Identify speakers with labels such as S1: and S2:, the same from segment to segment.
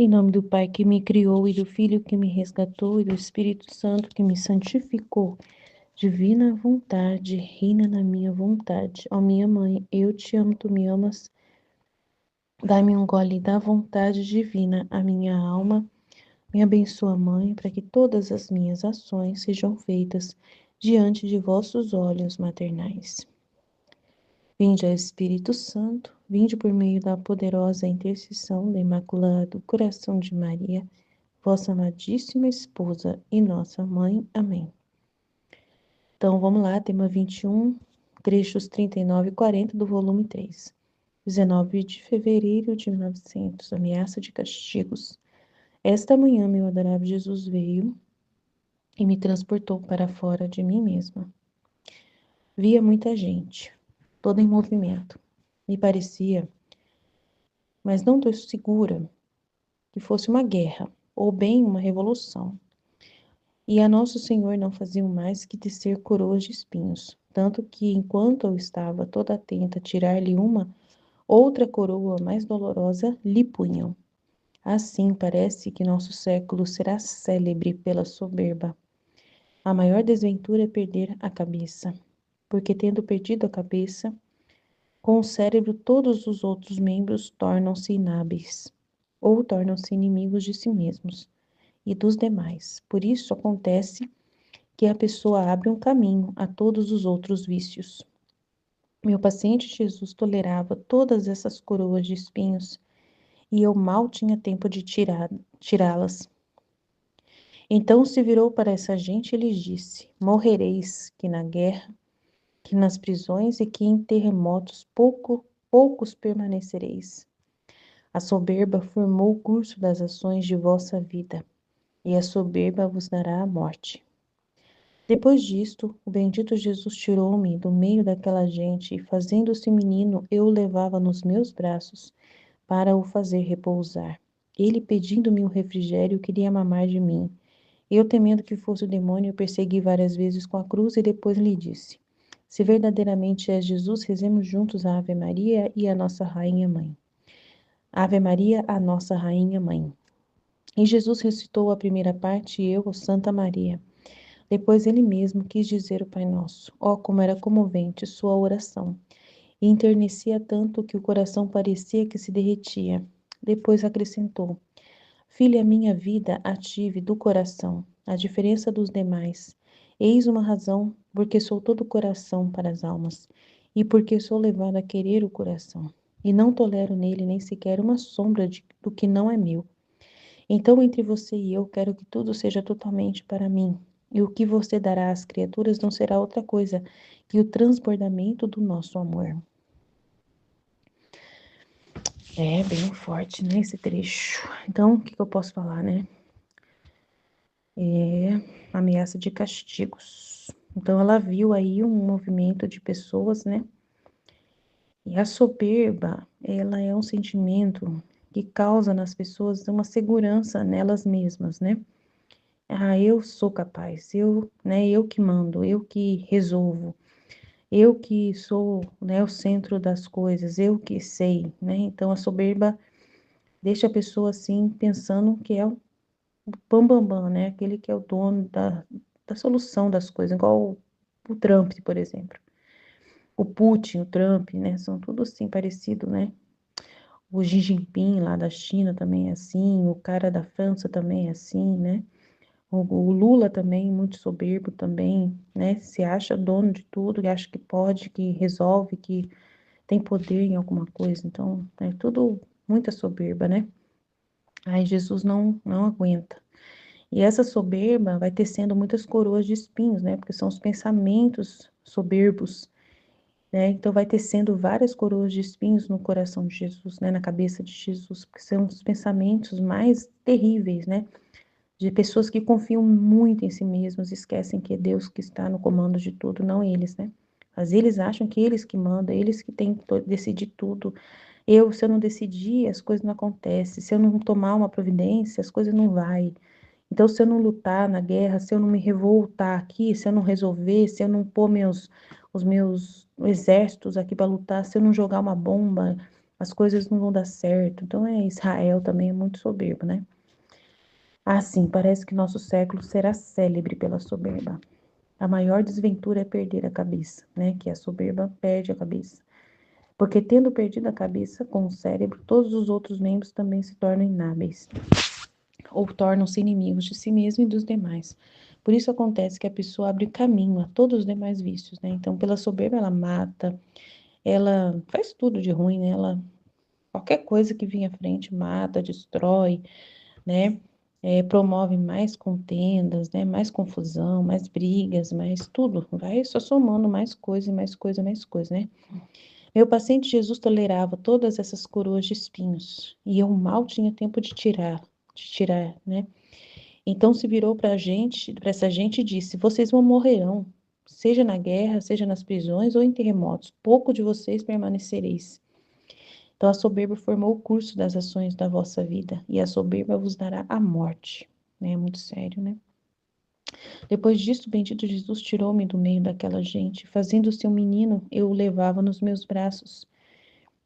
S1: Em nome do Pai que me criou, e do Filho que me resgatou, e do Espírito Santo que me santificou. Divina vontade, reina na minha vontade. Ó minha mãe, eu te amo, tu me amas. Dá-me um gole da vontade divina, a minha alma. Me abençoa, Mãe, para que todas as minhas ações sejam feitas diante de vossos olhos maternais. Vinde, ó Espírito Santo, vinde por meio da poderosa intercessão do Imaculado Coração de Maria, vossa amadíssima esposa e nossa mãe. Amém. Então vamos lá, tema 21, trechos 39 e 40 do volume 3. 19 de fevereiro de 1900, ameaça de castigos. Esta manhã, meu adorável Jesus veio e me transportou para fora de mim mesma. Via muita gente, toda em movimento. Me parecia, mas não estou segura, que fosse uma guerra, ou bem uma revolução. E a Nosso Senhor não faziam mais que tecer coroas de espinhos, tanto que, enquanto eu estava toda atenta a tirar-lhe uma, outra coroa mais dolorosa lhe punham. Assim parece que nosso século será célebre pela soberba. A maior desventura é perder a cabeça, porque tendo perdido a cabeça, com o cérebro todos os outros membros tornam-se inábeis, ou tornam-se inimigos de si mesmos e dos demais. Por isso acontece que a pessoa abre um caminho a todos os outros vícios. Meu paciente Jesus tolerava todas essas coroas de espinhos e eu mal tinha tempo de tirá-las. Então se virou para essa gente e lhes disse: morrereis, que na guerra, que nas prisões e que em terremotos poucos permanecereis. A soberba formou o curso das ações de vossa vida, e a soberba vos dará a morte. Depois disto, o bendito Jesus tirou-me do meio daquela gente e, fazendo-se menino, eu o levava nos meus braços para o fazer repousar. Ele, pedindo-me um refrigério, queria mamar de mim. Eu, temendo que fosse o demônio, o persegui várias vezes com a cruz e depois lhe disse: se verdadeiramente és Jesus, rezemos juntos a Ave Maria e a nossa Rainha Mãe. Ave Maria, a nossa Rainha Mãe. E Jesus recitou a primeira parte e eu, o Santa Maria. Depois ele mesmo quis dizer o Pai Nosso. Oh, como era comovente sua oração! E enternecia tanto que o coração parecia que se derretia. Depois acrescentou: filha, minha vida ative do coração, a diferença dos demais. Eis uma razão, porque sou todo coração para as almas, e porque sou levado a querer o coração, e não tolero nele nem sequer uma sombra do que não é meu. Então, entre você e eu, quero que tudo seja totalmente para mim, e o que você dará às criaturas não será outra coisa que o transbordamento do nosso amor. É bem forte, né, esse trecho. Então, o que eu posso falar, né? É ameaça de castigos. Então, ela viu aí um movimento de pessoas, né? E a soberba, ela é um sentimento que causa nas pessoas uma segurança nelas mesmas, né? Ah, eu sou capaz, eu que mando, eu que resolvo, eu que sou, né, o centro das coisas, eu que sei, né? Então, a soberba deixa a pessoa assim, pensando que é o bambambam, né? Aquele que é o dono da solução das coisas, igual o Trump, por exemplo. O Putin, o Trump, né? São tudo assim parecido, né? O Xi Jinping lá da China também é assim, o cara da França também é assim, né? O Lula também, muito soberbo também, né? Se acha dono de tudo, que acha que pode, que resolve, que tem poder em alguma coisa. Então, é tudo muita soberba, né? Aí Jesus não aguenta. E essa soberba vai tecendo muitas coroas de espinhos, né? Porque são os pensamentos soberbos, né? Então vai tecendo várias coroas de espinhos no coração de Jesus, né? Na cabeça de Jesus, porque são os pensamentos mais terríveis, né? De pessoas que confiam muito em si mesmos, esquecem que é Deus que está no comando de tudo, não eles, né? Mas eles acham que eles que mandam, eles que têm que decidir tudo. Se eu não decidir, as coisas não acontecem. Se eu não tomar uma providência, as coisas não vai. Então, se eu não lutar na guerra, se eu não me revoltar aqui, se eu não resolver, se eu não pôr os meus exércitos aqui para lutar, se eu não jogar uma bomba, as coisas não vão dar certo. Então, Israel também é muito soberbo, né? Assim, parece que nosso século será célebre pela soberba. A maior desventura é perder a cabeça, né? Que a soberba perde a cabeça. Porque tendo perdido a cabeça com o cérebro, todos os outros membros também se tornam inábeis, ou tornam-se inimigos de si mesmo e dos demais. Por isso acontece que a pessoa abre caminho a todos os demais vícios, né? Então, pela soberba, ela mata, ela faz tudo de ruim, né? Ela, qualquer coisa que vinha à frente, mata, destrói, né? Promove mais contendas, né? Mais confusão, mais brigas, mais tudo. Vai só somando mais coisa, mais coisa, mais coisa, né? Meu paciente Jesus tolerava todas essas coroas de espinhos, e eu mal tinha tempo de tirar, né? Então se virou para a gente, para essa gente e disse: vocês vão morrerão, seja na guerra, seja nas prisões ou em terremotos, pouco de vocês permanecereis. Então a soberba formou o curso das ações da vossa vida, e a soberba vos dará a morte. É muito sério, né? Depois disso, o bendito Jesus tirou-me do meio daquela gente, fazendo-se um menino, eu o levava nos meus braços.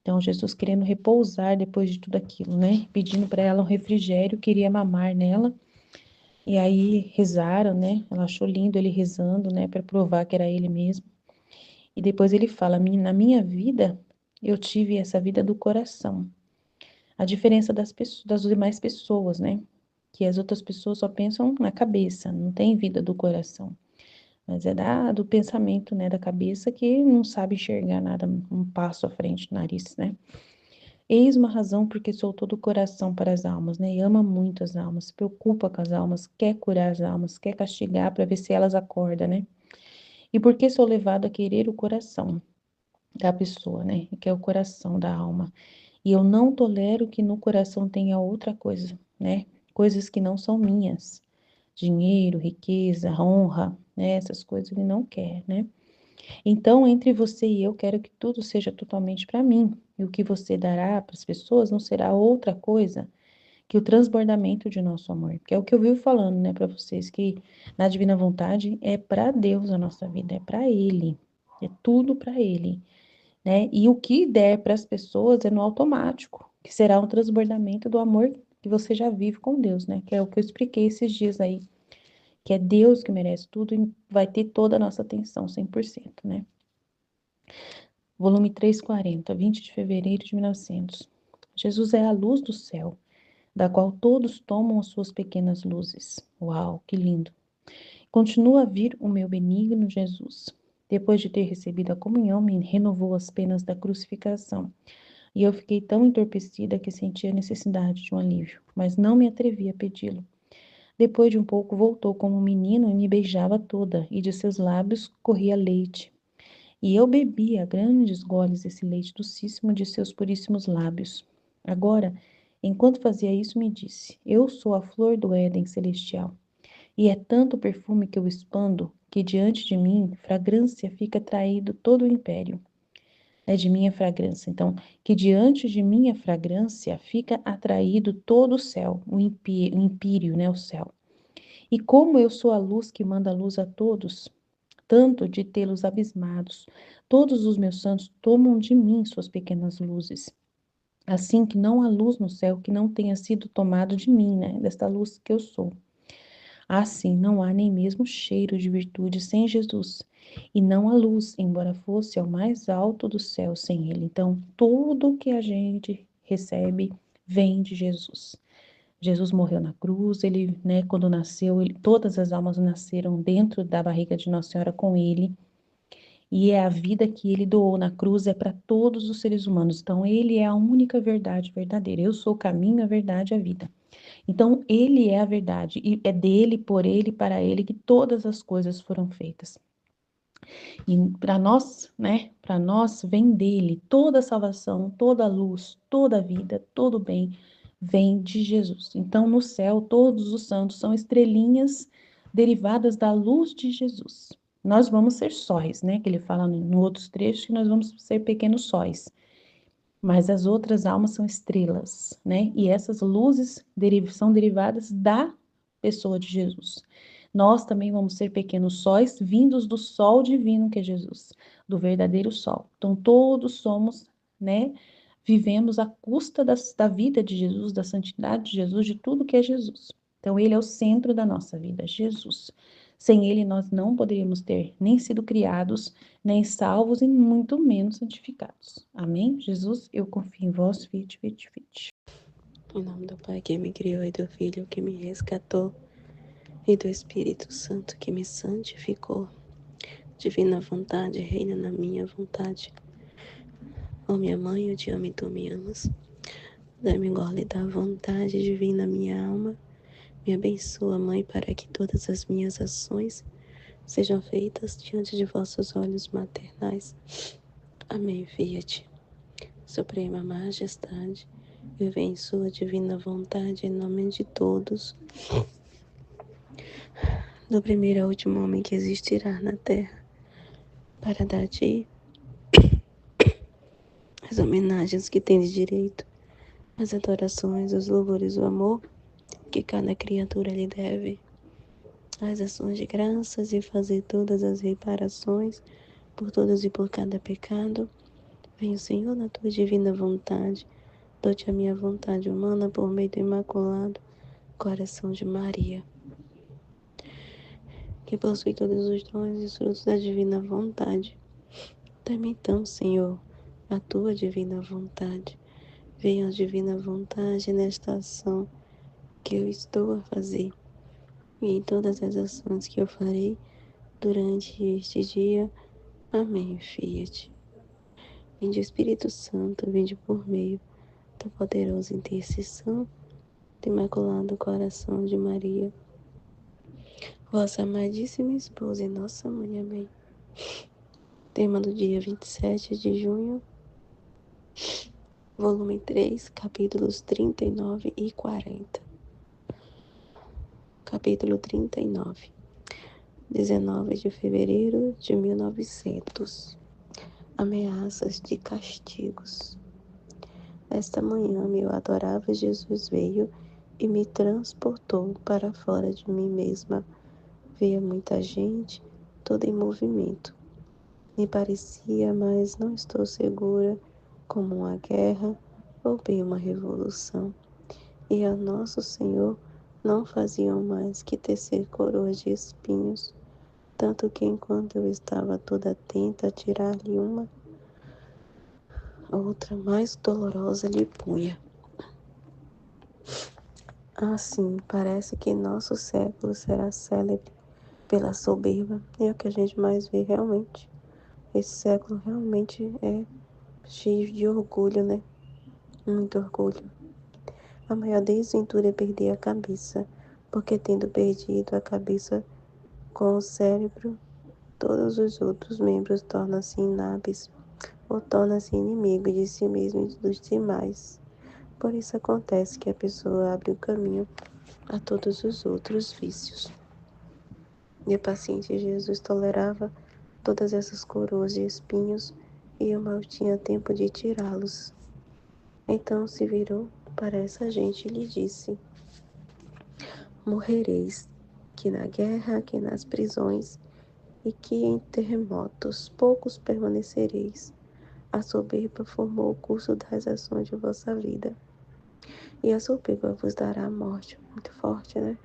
S1: Então, Jesus querendo repousar depois de tudo aquilo, né? Pedindo para ela um refrigério, queria mamar nela. E aí rezaram, né? Ela achou lindo ele rezando, né? Para provar que era ele mesmo. E depois ele fala: na minha vida, eu tive essa vida do coração. A diferença das pessoas, das demais pessoas, né? Que as outras pessoas só pensam na cabeça, não tem vida do coração. Mas é do pensamento, né? Da cabeça que não sabe enxergar nada, um passo à frente do nariz, né? Eis uma razão porque sou todo o coração para as almas, né? E ama muito as almas, se preocupa com as almas, quer curar as almas, quer castigar para ver se elas acordam, né? E porque sou levado a querer o coração da pessoa, né? Que é o coração da alma. E eu não tolero que no coração tenha outra coisa, né? Coisas que não são minhas. Dinheiro, riqueza, honra, né? Essas coisas ele não quer, né? Então, entre você e eu, quero que tudo seja totalmente para mim. E o que você dará para as pessoas não será outra coisa que o transbordamento de nosso amor. Que é o que eu vivo falando, né, para vocês, que na divina vontade é para Deus a nossa vida, é para Ele. É tudo para Ele, né? E o que der para as pessoas é no automático, que será um transbordamento do amor que você já vive com Deus, né? Que é o que eu expliquei esses dias aí, que é Deus que merece tudo e vai ter toda a nossa atenção, 100%, né? Volume 340, 20 de fevereiro de 1900. Jesus é a luz do céu, da qual todos tomam as suas pequenas luzes. Uau, que lindo! Continua a vir o meu benigno Jesus. Depois de ter recebido a comunhão, me renovou as penas da crucificação. E eu fiquei tão entorpecida que sentia a necessidade de um alívio, mas não me atrevi a pedi-lo. Depois de um pouco, voltou como um menino e me beijava toda, e de seus lábios corria leite. E eu bebia grandes goles esse leite docíssimo de seus puríssimos lábios. Agora, enquanto fazia isso, me disse: eu sou a flor do Éden celestial. E é tanto perfume que eu expando, que diante de mim, fragrância fica traído todo o império. É de minha fragrância. Então, que diante de minha fragrância fica atraído todo o céu, o empírio, né, o céu. E como eu sou a luz que manda luz a todos, tanto de tê-los abismados, todos os meus santos tomam de mim suas pequenas luzes. Assim que não há luz no céu que não tenha sido tomado de mim, né, desta luz que eu sou. Assim, não há nem mesmo cheiro de virtude sem Jesus, e não há luz, embora fosse ao mais alto do céu sem ele. Então, tudo que a gente recebe vem de Jesus. Jesus morreu na cruz, ele, né, quando nasceu, todas as almas nasceram dentro da barriga de Nossa Senhora com ele, e é a vida que ele doou na cruz é para todos os seres humanos. Então, ele é a única verdade verdadeira. Eu sou o caminho, a verdade e a vida. Então, ele é a verdade, e é dele, por ele, para ele que todas as coisas foram feitas. E para nós, né, para nós vem dele toda a salvação, toda a luz, toda a vida, todo o bem vem de Jesus. Então, no céu, todos os santos são estrelinhas derivadas da luz de Jesus. Nós vamos ser sóis, né, que ele fala no outros trechos que nós vamos ser pequenos sóis. Mas as outras almas são estrelas, né? E essas luzes são derivadas da pessoa de Jesus. Nós também vamos ser pequenos sóis vindos do sol divino que é Jesus, do verdadeiro sol. Então todos somos, né, vivemos à custa da vida de Jesus, da santidade de Jesus, de tudo que é Jesus. Então, ele é o centro da nossa vida, Jesus. Sem ele, nós não poderíamos ter nem sido criados, nem salvos e muito menos santificados. Amém? Jesus, eu confio em vós, vite, vite, vite.
S2: Em nome do Pai que me criou e do Filho que me resgatou e do Espírito Santo que me santificou. Divina vontade, reina na minha vontade. Ó minha mãe, eu te amo e tu me amas. Dá-me gole da vontade divina minha alma. Me abençoa, Mãe, para que todas as minhas ações sejam feitas diante de vossos olhos maternais. Amém, Fiat. Suprema Majestade, eu venho em sua divina vontade em nome de todos, do primeiro ao último homem que existirá na terra, para dar-te as homenagens que tens direito, as adorações, os louvores, o amor que cada criatura lhe deve, as ações de graças e fazer todas as reparações por todos e por cada pecado. Venho, Senhor, na tua divina vontade, dou-te a minha vontade humana por meio do Imaculado Coração de Maria, que possui todos os dons e frutos da divina vontade. Dá-me então, Senhor, a tua divina vontade. Venha a divina vontade nesta ação que eu estou a fazer e em todas as ações que eu farei durante este dia. Amém, Fiat. Vinde, Espírito Santo, vinde por meio da poderosa intercessão do Imaculado Coração de Maria, vossa amadíssima esposa e nossa mãe. Amém. Tema do dia 27 de junho, volume 3, capítulos 39 e 40. Capítulo 39, 19 de fevereiro de 1900. Ameaças de castigos. Esta manhã, meu adorável Jesus veio e me transportou para fora de mim mesma. Via muita gente, toda em movimento. Me parecia, mas não estou segura, como uma guerra ou bem uma revolução. E a nosso Senhor não faziam mais que tecer coroas de espinhos, tanto que enquanto eu estava toda atenta a tirar-lhe uma, outra mais dolorosa lhe punha. Assim, parece que nosso século será célebre pela soberba. É o que a gente mais vê realmente. Esse século realmente é cheio de orgulho, né? Muito orgulho. A maior desventura é perder a cabeça, porque tendo perdido a cabeça com o cérebro, todos os outros membros tornam-se inábeis ou tornam-se inimigo de si mesmo e dos demais. Por isso acontece que a pessoa abre o caminho a todos os outros vícios. E o paciente Jesus tolerava todas essas coroas de espinhos e eu mal tinha tempo de tirá-los. Então se virou para essa gente e lhe disse: morrereis, que na guerra, que nas prisões, e que em terremotos poucos permanecereis. A soberba formou o curso das ações de vossa vida, e a soberba vos dará a morte. Muito forte, né?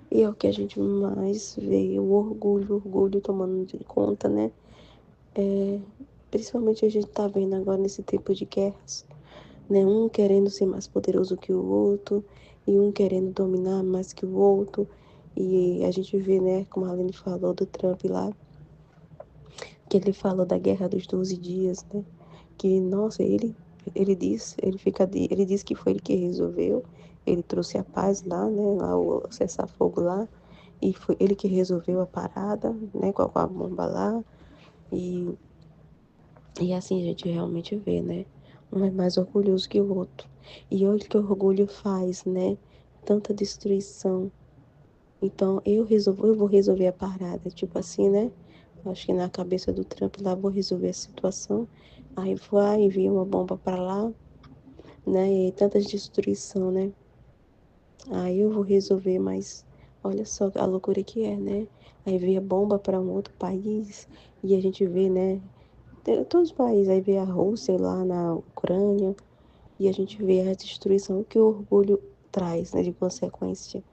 S2: E é o que a gente mais vê, o orgulho tomando de conta, né? Principalmente a gente tá vendo agora nesse tempo de guerras, né? Um querendo ser mais poderoso que o outro, e um querendo dominar mais que o outro. E a gente vê, né, como a Aline falou do Trump lá, que ele falou da guerra dos 12 dias, né? Que, nossa, ele disse que foi ele que resolveu, ele trouxe a paz lá, né? Lá o cessar-fogo lá, e foi ele que resolveu a parada, né? Com a bomba lá. E, e assim a gente realmente vê, né? Um é mais orgulhoso que o outro. E olha o que o orgulho faz, né? Tanta destruição. Então eu vou resolver a parada, tipo assim, né? Acho que na cabeça do Trump lá, vou resolver a situação. Aí vai, envia uma bomba para lá, né? E tanta destruição, né? Aí eu vou resolver, mas olha só a loucura que é, né? Aí envia bomba para um outro país e a gente vê, né? Todos os países, aí vê a Rússia lá na Ucrânia, E a gente vê a destruição que o orgulho traz, né, de consequência.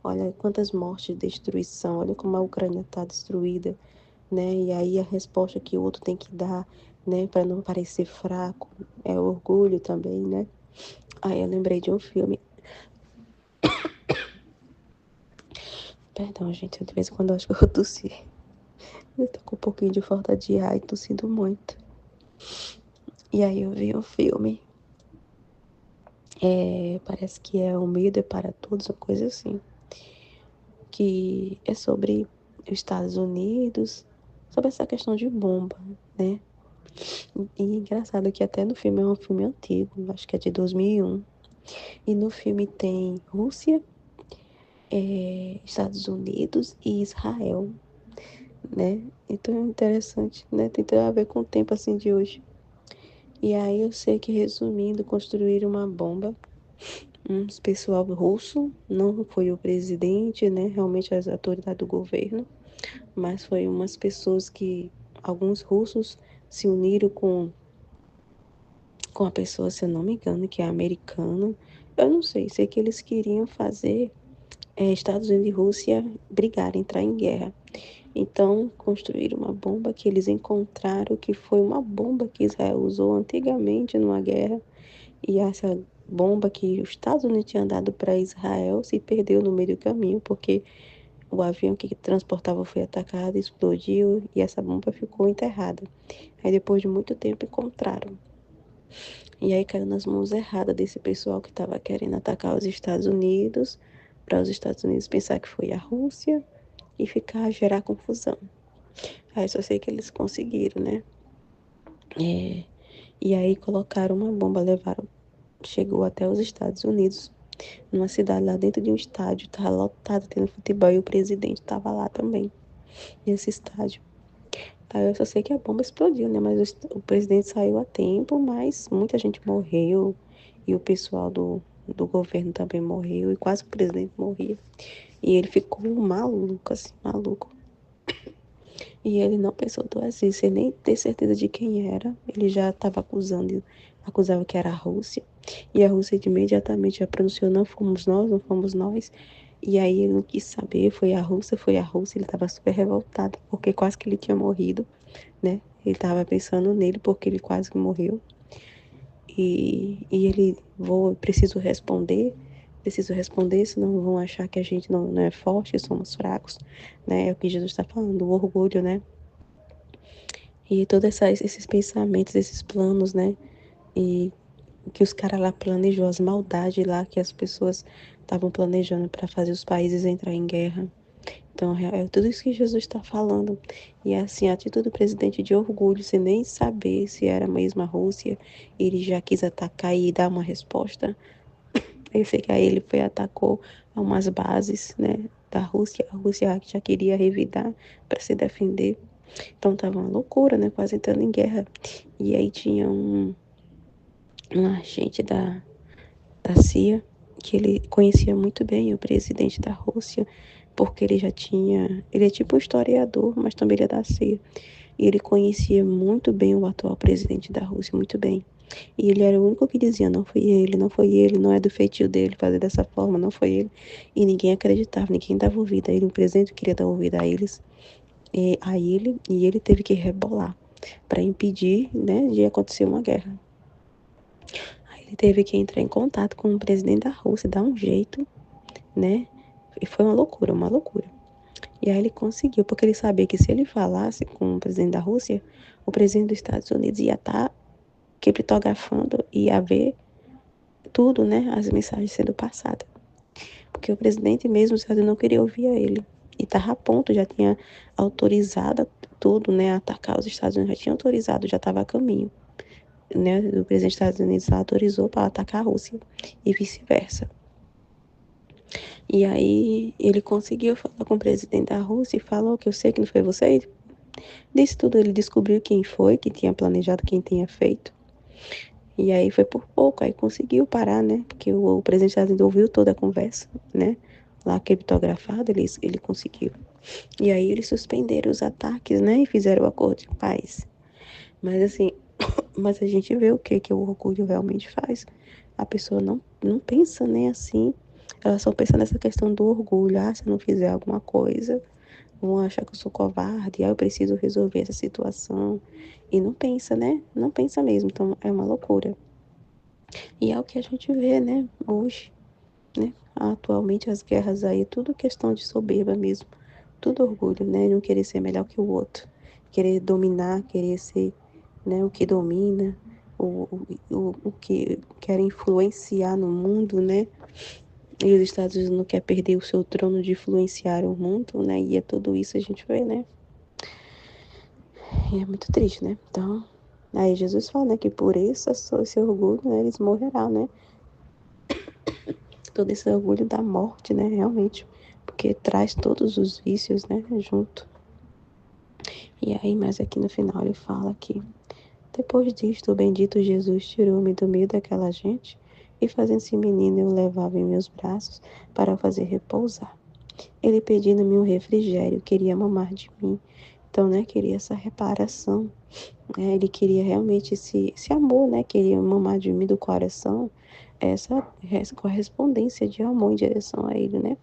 S2: Olha quantas mortes, destruição, olha como a Ucrânia está destruída, né? E aí a resposta que o outro tem que dar, né, para não parecer fraco, é orgulho também, né? Aí eu lembrei de um filme. Perdão, gente, de vez em quando eu acho que eu tossi. Eu tô com um pouquinho de falta de ar e tossindo muito. E aí eu vi um filme, parece que é O Medo é para Todos, uma coisa assim, que é sobre os Estados Unidos, sobre essa questão de bomba, né? E engraçado que até no filme é um filme antigo, acho que é de 2001. E no filme tem Rússia, Estados Unidos e Israel, né? Então é interessante, né? Tem tudo a ver com o tempo assim de hoje. E aí eu sei que, resumindo, construíram uma bomba. Um pessoal russo, não foi o presidente, né? Realmente as autoridades do governo, mas foi umas pessoas que, alguns russos se uniram com a pessoa, se eu não me engano, que é americano. Eu não sei, sei que eles queriam fazer Estados Unidos e Rússia brigarem, entrar em guerra. Então, construíram uma bomba que eles encontraram que foi uma bomba que Israel usou antigamente numa guerra. E essa bomba que os Estados Unidos tinham dado para Israel se perdeu no meio do caminho, porque o avião que transportava foi atacado, explodiu e essa bomba ficou enterrada. Aí, depois de muito tempo, encontraram. E aí caiu nas mãos erradas desse pessoal que estava querendo atacar os Estados Unidos, para os Estados Unidos pensar que foi a Rússia e gerar confusão. Aí só sei que eles conseguiram, né? É, e aí colocaram uma bomba, levaram, chegou até os Estados Unidos, numa cidade lá dentro de um estádio, estava lotado tendo futebol e o presidente estava lá também, nesse estádio. Aí eu só sei que a bomba explodiu, né? Mas o presidente saiu a tempo, mas muita gente morreu e o pessoal do governo também morreu e quase o presidente morria. E ele ficou maluco, assim, maluco. E ele não pensou duas vezes, sem nem ter certeza de quem era. Ele já estava acusava que era a Rússia. E a Rússia imediatamente já pronunciou: não fomos nós, não fomos nós. E aí ele não quis saber, foi a Rússia, foi a Rússia. Ele estava super revoltado, porque quase que ele tinha morrido, né? Ele estava pensando nele, porque ele quase que morreu. E ele, preciso responder, senão vão achar que a gente não é forte, somos fracos, né? É o que Jesus está falando, o orgulho, né? E todos esses pensamentos, esses planos, né? E que os caras lá planejou, as maldades lá que as pessoas estavam planejando para fazer os países entrar em guerra. Então, é tudo isso que Jesus está falando. E é assim, a atitude do presidente de orgulho, sem nem saber se era mesmo a Rússia, ele já quis atacar e dar uma resposta. Eu sei que aí ele atacou umas bases, né, da Rússia. A Rússia já queria revidar para se defender. Então tava uma loucura, né? Quase entrando em guerra. E aí tinha um agente da CIA que ele conhecia muito bem o presidente da Rússia, porque ele já tinha. Ele é tipo um historiador, mas também ele é da CIA. E ele conhecia muito bem o atual presidente da Rússia, muito bem. E ele era o único que dizia: não foi ele, não foi ele, não é do feitio dele fazer dessa forma, não foi ele. E ninguém acreditava, ninguém dava ouvido a ele. O presidente queria dar ouvido a eles, e ele teve que rebolar para impedir, né, de acontecer uma guerra. Aí ele teve que entrar em contato com o presidente da Rússia, dar um jeito, né? E foi uma loucura, uma loucura. E aí ele conseguiu, porque ele sabia que se ele falasse com o presidente da Rússia, o presidente dos Estados Unidos ia estar criptografando e ia ver tudo, né, as mensagens sendo passadas. Porque o presidente mesmo dos Estados Unidos não queria ouvir a ele. E estava a ponto, já tinha autorizado tudo, né, a atacar os Estados Unidos, já tinha autorizado, já estava a caminho. Né, o presidente dos Estados Unidos autorizou para atacar a Rússia e vice-versa. E aí ele conseguiu falar com o presidente da Rússia e falou que eu sei que não foi você. Disse tudo, ele descobriu quem foi, que tinha planejado, quem tinha feito. E aí foi por pouco, aí conseguiu parar, né? Porque o presidente dos Estados Unidos ouviu toda a conversa, né? Lá criptografada, ele conseguiu. E aí eles suspenderam os ataques, né? E fizeram o acordo de paz. Mas assim, mas a gente vê o que o orgulho realmente faz. a pessoa não pensa nem assim, ela só pensa nessa questão do orgulho. Ah, se eu não fizer alguma coisa, vão achar que eu sou covarde, eu preciso resolver essa situação. E não pensa, né? Não pensa mesmo, então é uma loucura. E é o que a gente vê, né, hoje, né? Atualmente as guerras aí, tudo questão de soberba mesmo. Tudo orgulho, né? Não querer ser melhor que o outro. Querer dominar, querer ser, né, o que domina, o que quer influenciar no mundo, né? E os Estados Unidos não quer perder o seu trono de influenciar o mundo, né? E é tudo isso a gente vê, né? E é muito triste, né? Então, aí Jesus fala, né, que por esse orgulho, né, eles morrerão, né? Todo esse orgulho da morte, né, realmente, porque traz todos os vícios, né, junto. E aí, mas aqui no final ele fala que depois disto, o bendito Jesus tirou-me do meio daquela gente e fazendo-se menino eu levava em meus braços para fazer repousar. Ele pedindo-me um refrigério, queria mamar de mim. Então, né, queria essa reparação. Né, ele queria realmente esse amor, né? Queria mamar de mim do coração. Essa correspondência de amor em direção a ele, né?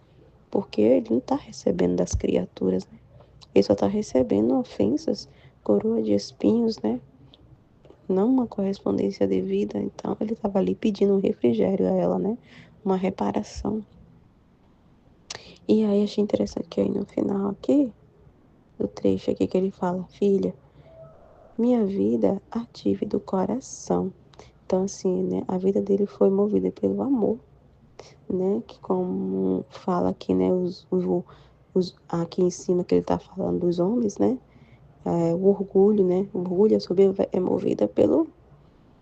S2: Porque ele não está recebendo das criaturas, né? Ele só está recebendo ofensas, coroa de espinhos, né? Não uma correspondência devida. Então, ele estava ali pedindo um refrigério a ela, né? Uma reparação. E aí, achei interessante que aí no final aqui, do trecho aqui que ele fala, filha, minha vida ative do coração. Então, assim, né, a vida dele foi movida pelo amor, né, que como fala aqui, né, aqui em cima que ele está falando dos homens, né, o orgulho, né, o orgulho, a soberba é movida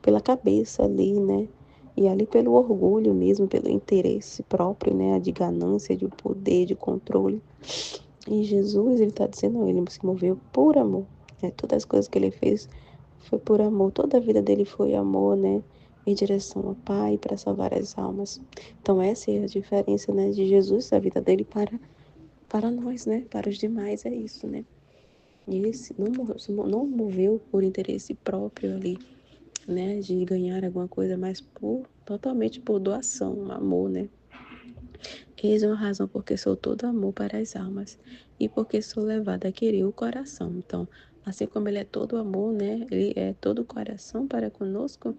S2: pela cabeça ali, né, e ali pelo orgulho mesmo, pelo interesse próprio, né, de ganância, de poder, de controle. E Jesus, ele está dizendo, não, ele se moveu por amor, né, todas as coisas que ele fez foi por amor, toda a vida dele foi amor, né? Em direção ao Pai para salvar as almas. Então essa é a diferença, né, de Jesus, da vida dele para nós, né? Para os demais é isso, né? E ele não moveu por interesse próprio ali, né? De ganhar alguma coisa, mas totalmente por doação, amor, né? Eis uma razão porque sou todo amor para as almas e porque sou levada a querer o coração. Então, assim como ele é todo amor, né? Ele é todo coração para conosco.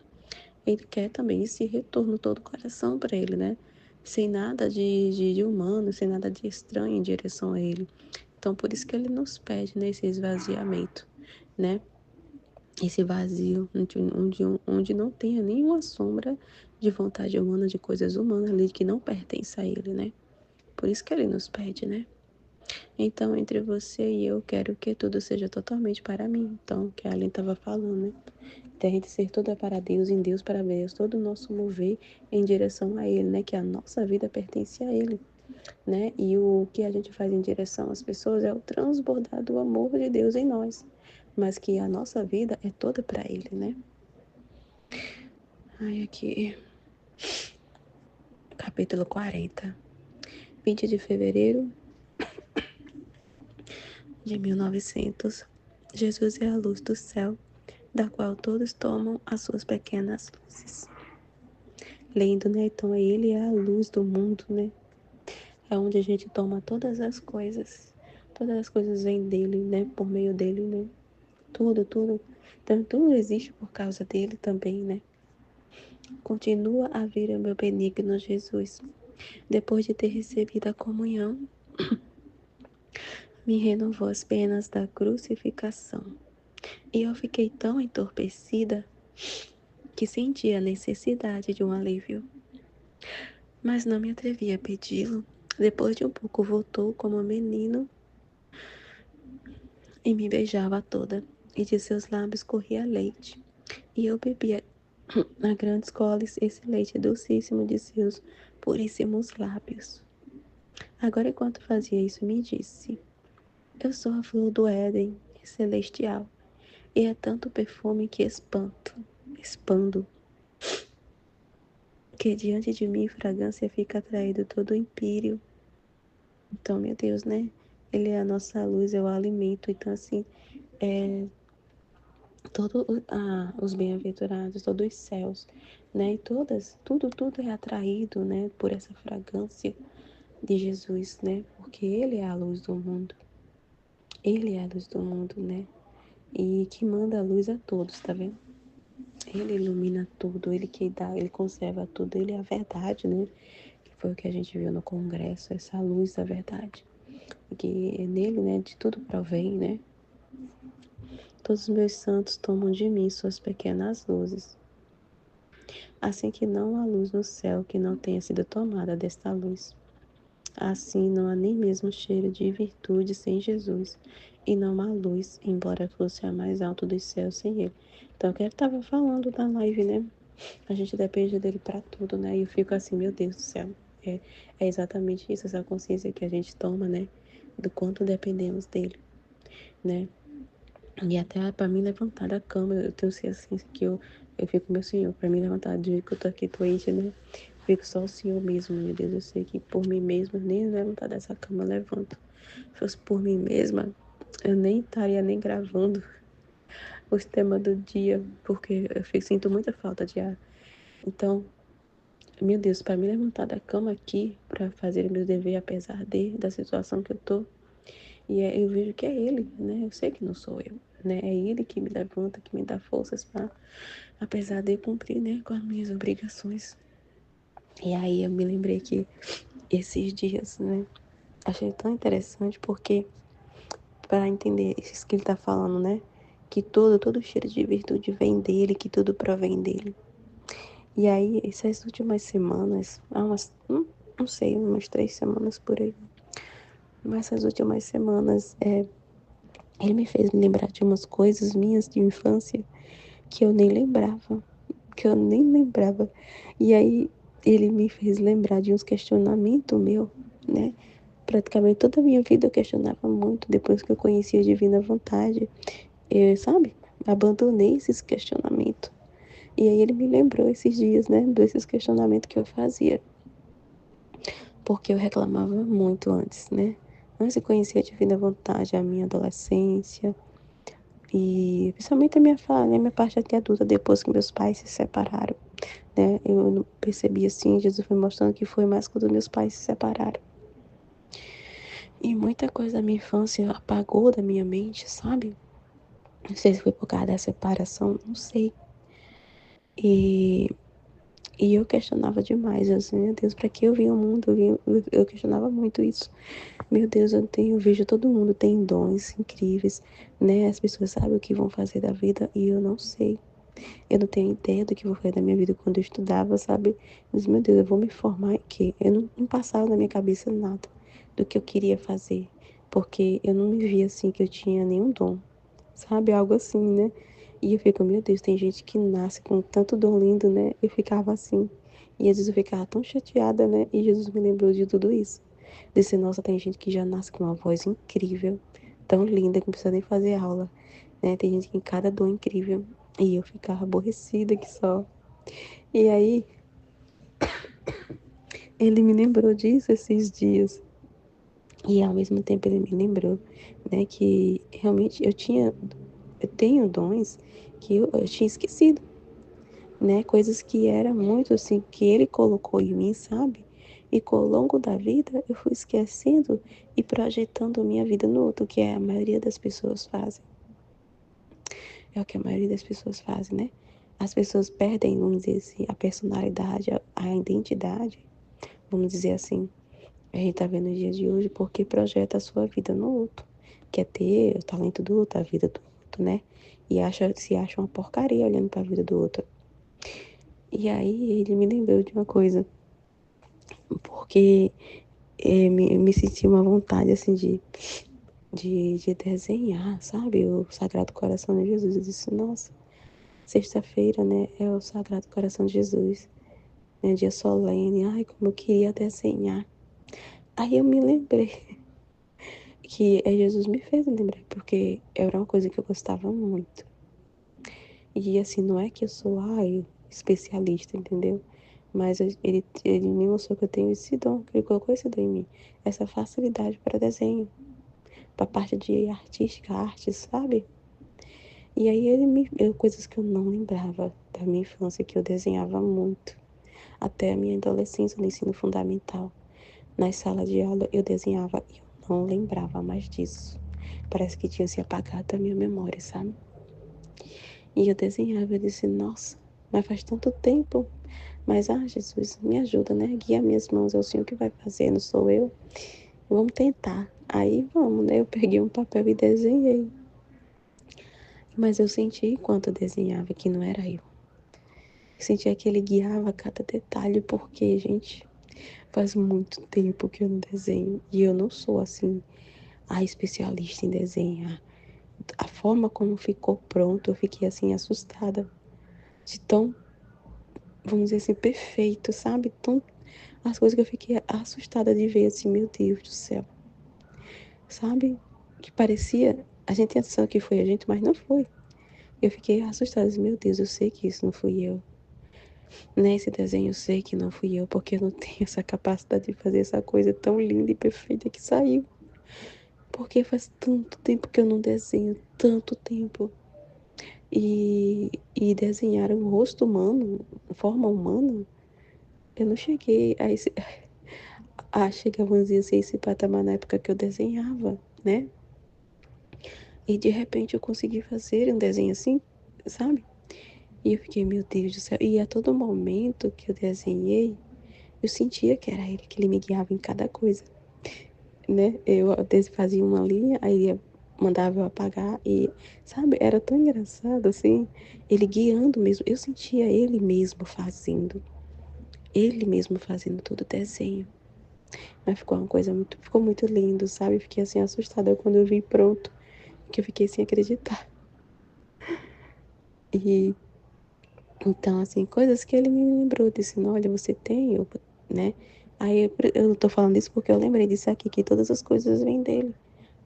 S2: Ele quer também esse retorno todo o coração para ele, né? Sem nada de humano, sem nada de estranho em direção a ele. Então, por isso que ele nos pede nesse esvaziamento, né? Esse vazio, onde não tenha nenhuma sombra de vontade humana, de coisas humanas ali que não pertence a ele, né? Por isso que ele nos pede, né? Então, entre você e eu, quero que tudo seja totalmente para mim. Então, que a Aline estava falando, né? De a gente ser toda para Deus, em Deus para Deus, todo o nosso mover em direção a Ele, né? Que a nossa vida pertence a Ele, né? E o que a gente faz em direção às pessoas é o transbordar do amor de Deus em nós, mas que a nossa vida é toda para Ele, né? Ai, aqui, capítulo 40, 20 de fevereiro de 1900. Jesus é a luz do céu, da qual todos tomam as suas pequenas luzes. Lendo, né? Então, ele é a luz do mundo, né? É onde a gente toma todas as coisas. Todas as coisas vêm dele, né? Por meio dele, né? Tudo. Então, tudo existe por causa dele também, né? Continua a vir o meu benigno Jesus. Depois de ter recebido a comunhão, me renovou as penas da crucificação. E eu fiquei tão entorpecida que senti a necessidade de um alívio. Mas não me atrevi a pedi-lo. Depois de um pouco voltou como menino e me beijava toda, e de seus lábios corria leite. E eu bebia a grandes goles esse leite docíssimo de seus puríssimos lábios. Agora, enquanto fazia isso, me disse: eu sou a flor do Éden, celestial, e é tanto perfume que expando, que diante de mim fragrância fica atraído todo o empírio. Então, meu Deus, né? Ele é a nossa luz, é o alimento. Então, assim, todos os bem-aventurados, todos os céus, né? E tudo é atraído, né, por essa fragrância de Jesus, né? Porque Ele é a luz do mundo. Ele é a luz do mundo, né? E que manda a luz a todos, tá vendo? Ele ilumina tudo, Ele que dá, Ele conserva tudo, Ele é a verdade, né? Que foi o que a gente viu no congresso, essa luz da verdade. Que é nele, né, de tudo provém, né? Todos os meus santos tomam de mim suas pequenas luzes. Assim que não há luz no céu que não tenha sido tomada desta luz. Assim não há nem mesmo cheiro de virtude sem Jesus, e não há luz, embora fosse a mais alto dos céus sem ele. Então, o que ele estava falando na live, né? A gente depende dele para tudo, né? E eu fico assim, meu Deus do céu. É, é exatamente isso, essa consciência que a gente toma, né? Do quanto dependemos dele, né? E até para mim levantar da cama, eu tenho certeza que eu fico, meu Senhor, para mim levantar, de que eu tô aqui doente, né? Fico só o Senhor mesmo, meu Deus. Eu sei que por mim mesma, nem levantar dessa cama eu levanto. Se fosse por mim mesma, eu nem estaria nem gravando os temas do dia, porque sinto muita falta de ar. Então, meu Deus, para me levantar da cama aqui, para fazer meu dever, apesar da situação que eu tô, eu vejo que é Ele, né? Eu sei que não sou eu, né? É Ele que me levanta, que me dá forças para, apesar de eu cumprir, né, com as minhas obrigações. E aí eu me lembrei que esses dias, né, achei tão interessante porque, para entender isso que ele tá falando, né, que todo cheiro de virtude vem dele, que tudo provém dele. E aí, essas últimas semanas, não sei, umas 3 semanas por aí, mas essas últimas semanas, ele me fez lembrar de umas coisas minhas de infância que eu nem lembrava, que eu nem lembrava. E aí, ele me fez lembrar de uns questionamentos meu, né? Praticamente toda a minha vida eu questionava muito depois que eu conheci a Divina Vontade. Eu, sabe, abandonei esses questionamentos. E aí ele me lembrou esses dias, né, desses questionamentos que eu fazia. Porque eu reclamava muito antes, né? Antes de conhecer a Divina Vontade, a minha adolescência. E principalmente a minha parte até adulta, depois que meus pais se separaram, né? Eu percebi assim, Jesus foi mostrando que foi mais quando meus pais se separaram. E muita coisa da minha infância apagou da minha mente, sabe? Não sei se foi por causa da separação, não sei. E, e eu questionava demais, eu assim, meu Deus, pra que eu vim ao mundo? Eu questionava muito isso. Meu Deus, eu vejo todo mundo tem dons incríveis, né? As pessoas sabem o que vão fazer da vida e eu não sei. Eu não tenho ideia do que vou fazer da minha vida quando eu estudava, sabe? Mas, meu Deus, eu vou me formar em quê? Eu não passava na minha cabeça nada do que eu queria fazer, porque eu não me via assim que eu tinha nenhum dom, sabe? Algo assim, né? E eu fico, meu Deus, tem gente que nasce com tanto dom lindo, né? Eu ficava assim. E às vezes eu ficava tão chateada, né? E Jesus me lembrou de tudo isso. Disse, nossa, tem gente que já nasce com uma voz incrível, tão linda, que não precisa nem fazer aula, né? Tem gente que tem cada dom incrível. E eu ficava aborrecida que só. E aí, ele me lembrou disso esses dias. E ao mesmo tempo ele me lembrou, né, que realmente eu tenho dons que eu tinha esquecido, né? Coisas que era muito assim, que ele colocou em mim, sabe? E com o longo da vida eu fui esquecendo e projetando minha vida no outro, que é a maioria das pessoas fazem. É o que a maioria das pessoas fazem, né? As pessoas perdem, vamos dizer assim, a personalidade, a identidade, vamos dizer assim. A gente tá vendo nos dias de hoje porque projeta a sua vida no outro. Quer ter o talento do outro, a vida do outro, né? E se acha uma porcaria olhando para a vida do outro. E aí ele me lembrou de uma coisa, porque me senti uma vontade assim de desenhar, sabe? O Sagrado Coração de Jesus. Eu disse, nossa, sexta-feira, né? É o Sagrado Coração de Jesus. Né, dia solene. Ai, como eu queria desenhar. Aí eu me lembrei que Jesus me fez lembrar, porque era uma coisa que eu gostava muito. E assim, não é que eu sou, especialista, entendeu? Mas ele me mostrou que eu tenho esse dom, que ele colocou esse dom em mim. Essa facilidade para desenho, para parte de artística, arte, sabe? E aí coisas que eu não lembrava da minha infância, que eu desenhava muito. Até a minha adolescência no ensino fundamental. Nas salas de aula eu desenhava e eu não lembrava mais disso. Parece que tinha se apagado da minha memória, sabe? E eu desenhava, eu disse, nossa, mas faz tanto tempo. Mas, Jesus, me ajuda, né? Guia minhas mãos, é o Senhor que vai fazer, não sou eu. Vamos tentar. Aí vamos, né? Eu peguei um papel e desenhei. Mas eu senti enquanto eu desenhava que não era eu. Sentia que ele guiava cada detalhe, porque, gente, faz muito tempo que eu não desenho. E eu não sou assim, a especialista em desenhar. A forma como ficou pronto, eu fiquei assim, assustada. De tão, vamos dizer assim, perfeito, sabe? Tão, as coisas que eu fiquei assustada de ver, assim, meu Deus do céu. Sabe? Que parecia, a gente tinha sensação que foi a gente, mas não foi. Eu fiquei assustada, meu Deus, eu sei que isso não fui eu. Nesse desenho eu sei que não fui eu, porque eu não tenho essa capacidade de fazer essa coisa tão linda e perfeita que saiu. Porque faz tanto tempo que eu não desenho, tanto tempo. E desenhar o rosto humano, forma humana, eu não cheguei a esse. A chegar, vamos dizer assim, esse patamar na época que eu desenhava, né? E de repente eu consegui fazer um desenho assim, sabe? E eu fiquei, meu Deus do céu. E a todo momento que eu desenhei, eu sentia que era ele, que ele me guiava em cada coisa, né? Eu fazia uma linha, aí mandava eu apagar e, sabe, era tão engraçado assim, ele guiando mesmo. Eu sentia ele mesmo fazendo todo o desenho. Mas ficou muito lindo, sabe? Fiquei assim assustada quando eu vi pronto, que eu fiquei sem acreditar. E então, assim, coisas que ele me lembrou, disse, olha, você tem, né? Aí eu tô falando isso porque eu lembrei disso aqui, que todas as coisas vêm dele.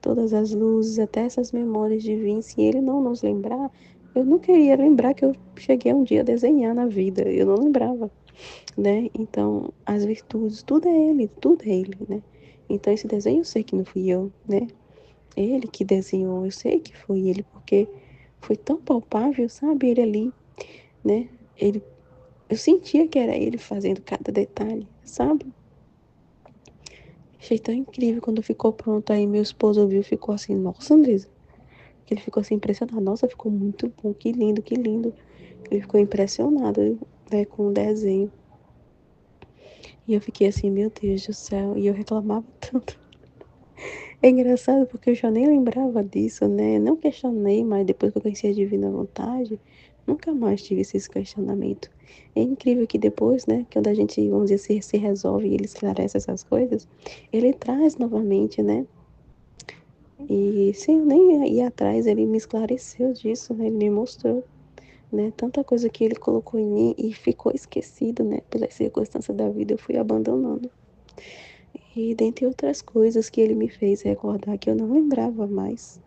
S2: Todas as luzes, até essas memórias de vir, se ele não nos lembrar, eu não queria lembrar que eu cheguei um dia a desenhar na vida, eu não lembrava, né? Então, as virtudes, tudo é ele, né? Então, esse desenho eu sei que não fui eu, né? Ele que desenhou, eu sei que foi ele, porque foi tão palpável, sabe? Ele ali, né? Ele eu sentia que era ele fazendo cada detalhe, sabe? Achei tão incrível quando ficou pronto. Aí meu esposo ouviu e ficou assim, nossa, Andresa. Ele ficou assim impressionado. Nossa, ficou muito bom, que lindo, que lindo. Ele ficou impressionado, né, com o desenho. E eu fiquei assim, meu Deus do céu. E eu reclamava tanto. É engraçado porque eu já nem lembrava disso, né? Não questionei, mas depois que eu conheci a Divina Vontade, nunca mais tive esse questionamento. É incrível que depois, né, que quando a gente, vamos dizer, se resolve e ele esclarece essas coisas, ele traz novamente, né? E sim, eu nem ia atrás, ele me esclareceu disso, né? Ele me mostrou, né? Tanta coisa que ele colocou em mim e ficou esquecido, né? Pelas circunstâncias da vida, eu fui abandonando. E dentre outras coisas que ele me fez recordar que eu não lembrava mais.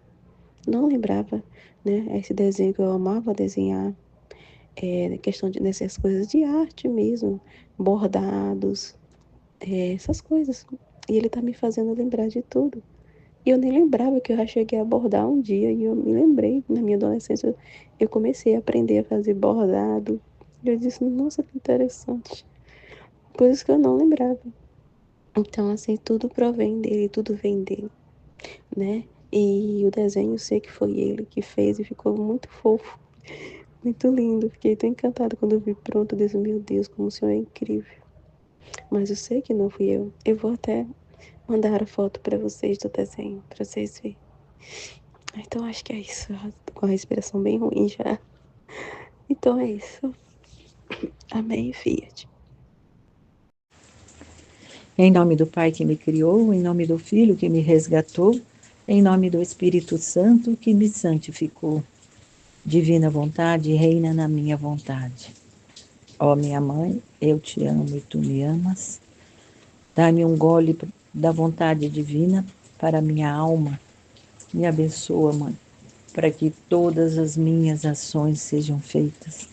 S2: Não lembrava, né? Esse desenho que eu amava desenhar, questão dessas coisas de arte mesmo, bordados, essas coisas. E ele tá me fazendo lembrar de tudo. E eu nem lembrava que eu já cheguei a bordar um dia, e eu me lembrei, na minha adolescência, eu comecei a aprender a fazer bordado. E eu disse, nossa, que interessante. Coisas que eu não lembrava. Então, assim, tudo provém dele, tudo vem dele, né? E o desenho, eu sei que foi ele que fez e ficou muito fofo. Muito lindo, fiquei tão encantada quando eu vi pronto. Eu disse, meu Deus, como o Senhor é incrível. Mas eu sei que não fui eu. Eu vou até mandar a foto para vocês do desenho, para vocês verem. Então acho que é isso. Tô com a respiração bem ruim já. Então é isso. Amém, Fiat.
S3: Em nome do Pai que me criou, em nome do Filho que me resgatou, em nome do Espírito Santo que me santificou. Divina vontade, reina na minha vontade. Ó minha mãe, eu te amo e tu me amas. Dá-me um gole da vontade divina para minha alma. Me abençoa, mãe, para que todas as minhas ações sejam feitas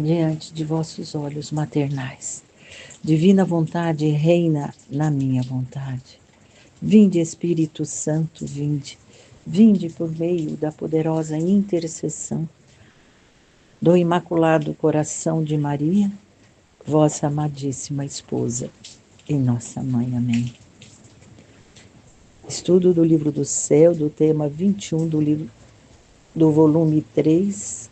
S3: diante de vossos olhos maternais. Divina vontade reina na minha vontade. Vinde, Espírito Santo, vinde. vinde por meio da poderosa intercessão do Imaculado Coração de Maria, vossa amadíssima esposa e nossa mãe. Amém. Estudo do Livro do Céu, do tema 21 do volume 3,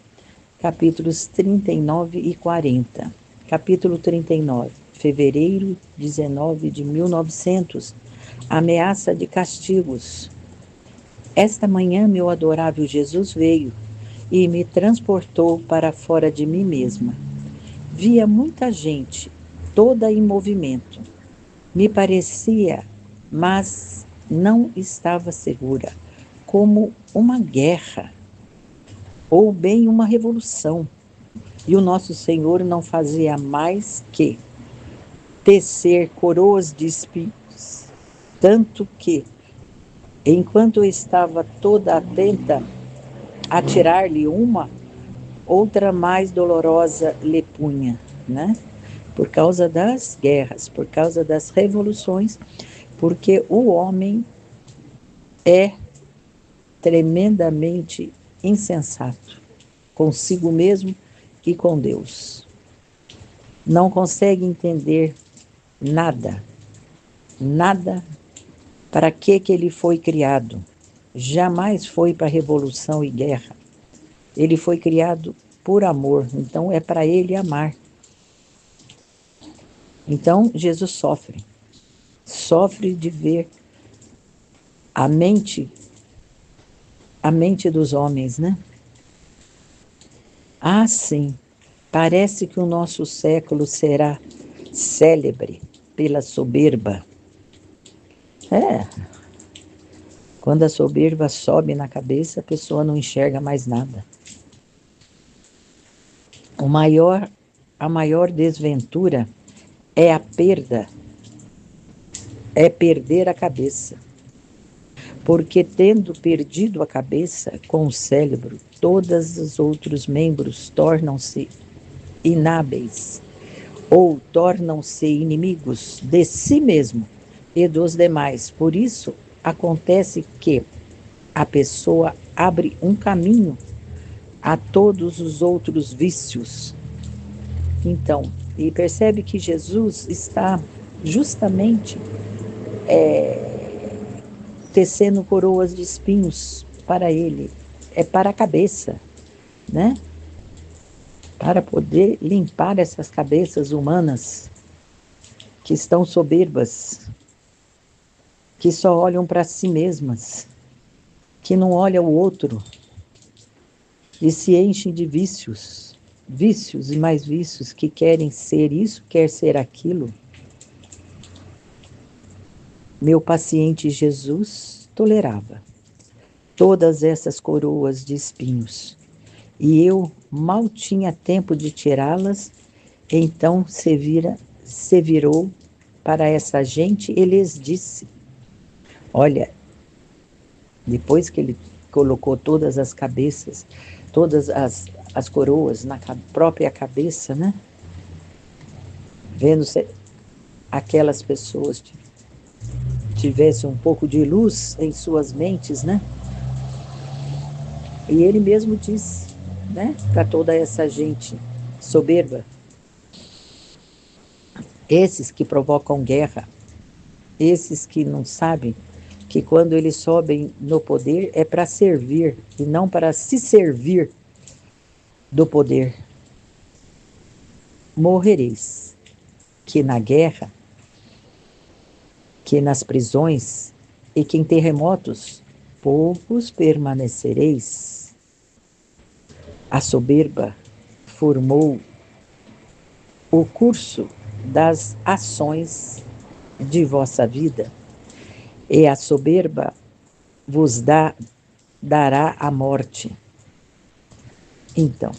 S3: capítulos 39 e 40. Capítulo 39, fevereiro 19 de 1900, ameaça de castigos. Esta manhã, meu adorável Jesus veio e me transportou para fora de mim mesma. Via muita gente, toda em movimento. Me parecia, mas não estava segura, como uma guerra, ou bem uma revolução. E o nosso Senhor não fazia mais que tecer coroas de espinhos, tanto que, enquanto eu estava toda atenta a tirar-lhe uma, outra mais dolorosa lhe punha, né? Por causa das guerras, por causa das revoluções, porque o homem é tremendamente insensato consigo mesmo e com Deus. Não consegue entender nada, nada para que ele foi criado. Jamais foi para revolução e guerra. Ele foi criado por amor, então é para ele amar. Então Jesus sofre de ver a mente dos homens, né? Ah, sim, parece que o nosso século será célebre pela soberba. Quando a soberba sobe na cabeça, a pessoa não enxerga mais nada. A maior desventura é a perda, é perder a cabeça. Porque tendo perdido a cabeça com o cérebro, todos os outros membros tornam-se inábeis ou tornam-se inimigos de si mesmo e dos demais. Por isso, acontece que a pessoa abre um caminho a todos os outros vícios. Então, e percebe que Jesus está justamente tecendo coroas de espinhos para ele, é para a cabeça, né? Para poder limpar essas cabeças humanas que estão soberbas, que só olham para si mesmas, que não olham o outro e se enchem de vícios, vícios e mais vícios, que querem ser isso, quer ser aquilo. Meu paciente Jesus tolerava todas essas coroas de espinhos, e eu mal tinha tempo de tirá-las, então se virou para essa gente e lhes disse: olha, depois que ele colocou todas as cabeças, todas as coroas na própria cabeça, né? Vendo se aquelas pessoas tivessem um pouco de luz em suas mentes, né? E ele mesmo disse, né, para toda essa gente soberba, esses que provocam guerra, esses que não sabem que quando eles sobem no poder é para servir e não para se servir do poder. Morrereis, que na guerra, que nas prisões e que em terremotos, poucos permanecereis. A soberba formou o curso das ações de vossa vida, e a soberba vos dará a morte. Então,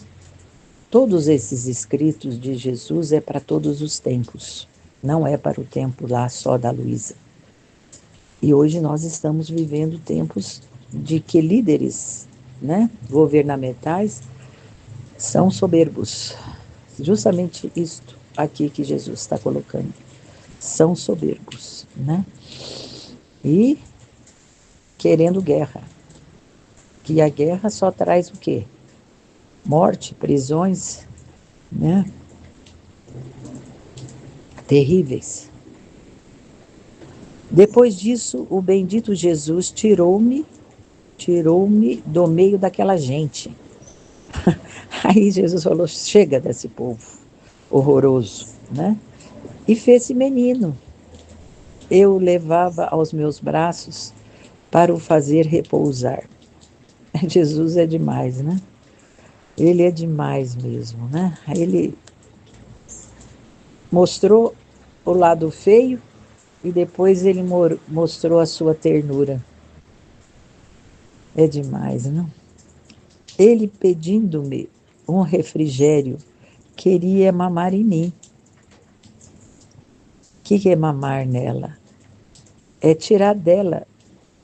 S3: todos esses escritos de Jesus é para todos os tempos, não é para o tempo lá só da Luísa. E hoje nós estamos vivendo tempos de que líderes, né, governamentais são soberbos. Justamente isto aqui que Jesus está colocando. São soberbos, né? E querendo guerra. que a guerra só traz o quê? Morte, prisões, né? Terríveis. Depois disso, o bendito Jesus tirou-me do meio daquela gente. Aí Jesus falou, chega desse povo horroroso, né? E fez-se menino. Eu o levava aos meus braços para o fazer repousar. Jesus é demais, né? Ele é demais mesmo, né? Ele mostrou o lado feio e depois ele mostrou a sua ternura. É demais, não? Ele pedindo-me um refrigério, queria mamar em mim. O que é mamar nela? É tirar dela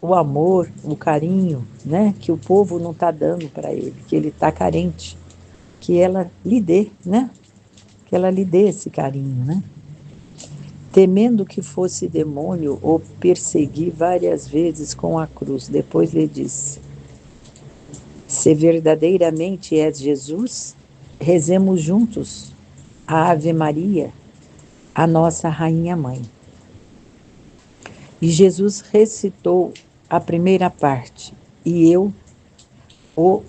S3: o amor, o carinho, né? Que o povo não está dando para ele, que ele está carente. Que ela lhe dê, né? Que ela lhe dê esse carinho, né? Temendo que fosse demônio, o persegui várias vezes com a cruz. Depois lhe disse, se verdadeiramente és Jesus, rezemos juntos a Ave Maria, a nossa Rainha Mãe. E Jesus recitou a primeira parte, e eu, o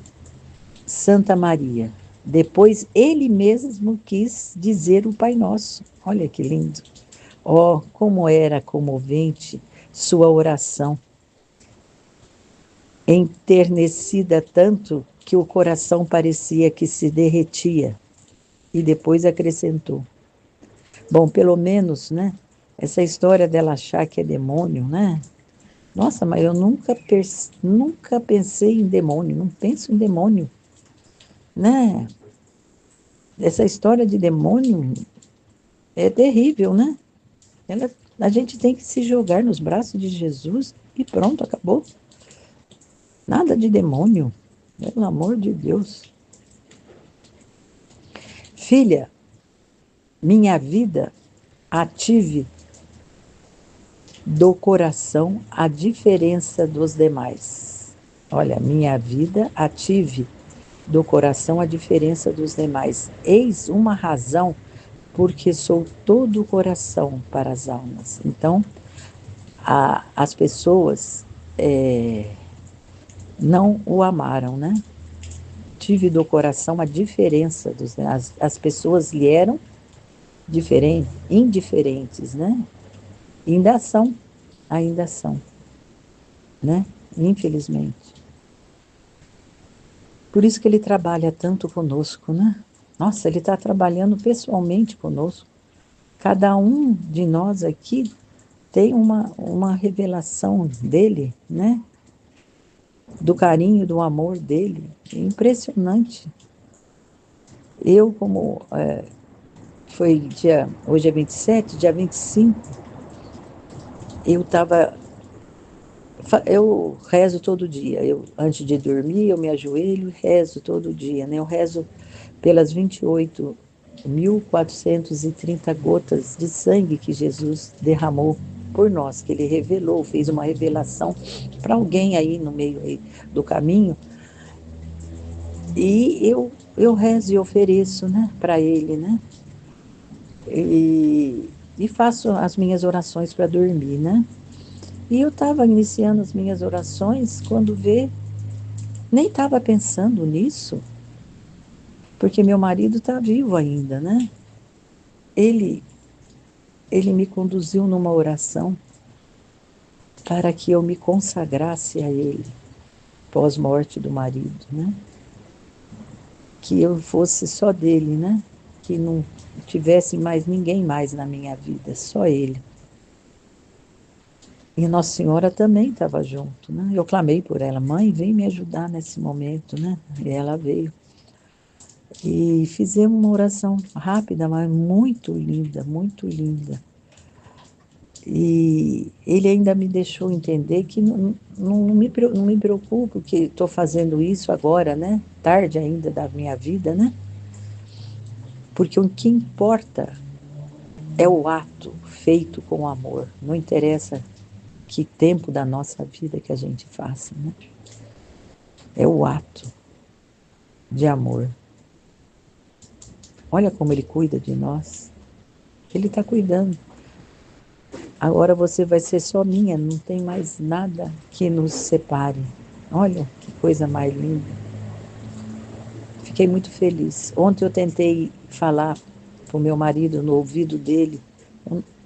S3: Santa Maria. Depois ele mesmo quis dizer o Pai Nosso. Olha que lindo. Oh, como era comovente sua oração, enternecida tanto que o coração parecia que se derretia. E depois acrescentou. Bom, pelo menos, né? Essa história dela achar que é demônio, né? Nossa, mas eu nunca pensei em demônio, não penso em demônio, né? Essa história de demônio é terrível, né? A gente tem que se jogar nos braços de Jesus e pronto, acabou. Nada de demônio, pelo amor de Deus. Filha, minha vida ative do coração a diferença dos demais. Olha, minha vida ative do coração a diferença dos demais. Eis uma razão porque sou todo o coração para as almas. Então, as pessoas não o amaram, né? Tive do coração a diferença dos as pessoas lhe eram indiferentes, né? Ainda são, né? Infelizmente. Por isso que ele trabalha tanto conosco, né? Nossa, ele está trabalhando pessoalmente conosco. Cada um de nós aqui tem uma revelação dele, né? Do carinho, do amor dele. É impressionante. Eu, hoje é 27, dia 25, eu rezo todo dia. Antes de dormir, eu me ajoelho e rezo todo dia, né? Eu rezo pelas 28.430 gotas de sangue que Jesus derramou por nós, que ele revelou, fez uma revelação para alguém aí no meio aí do caminho. E eu rezo e ofereço, né, para ele, né? E faço as minhas orações para dormir, né? E eu estava iniciando as minhas orações quando nem estava pensando nisso, porque meu marido está vivo ainda, né? Ele me conduziu numa oração para que eu me consagrasse a ele pós-morte do marido, né? Que eu fosse só dele, né? Que não tivesse mais ninguém mais na minha vida, só ele. E Nossa Senhora também estava junto, né? Eu clamei por ela, mãe, vem me ajudar nesse momento, né? E ela veio. E fizemos uma oração rápida, mas muito linda, muito linda. E ele ainda me deixou entender que não me preocupo que estou fazendo isso agora, né? Tarde ainda da minha vida, né? Porque o que importa é o ato feito com amor. Não interessa que tempo da nossa vida que a gente faça, né? É o ato de amor. Olha como Ele cuida de nós. Ele está cuidando. Agora você vai ser só minha, não tem mais nada que nos separe. Olha que coisa mais linda. Fiquei muito feliz. Ontem eu tentei falar para o meu marido no ouvido dele.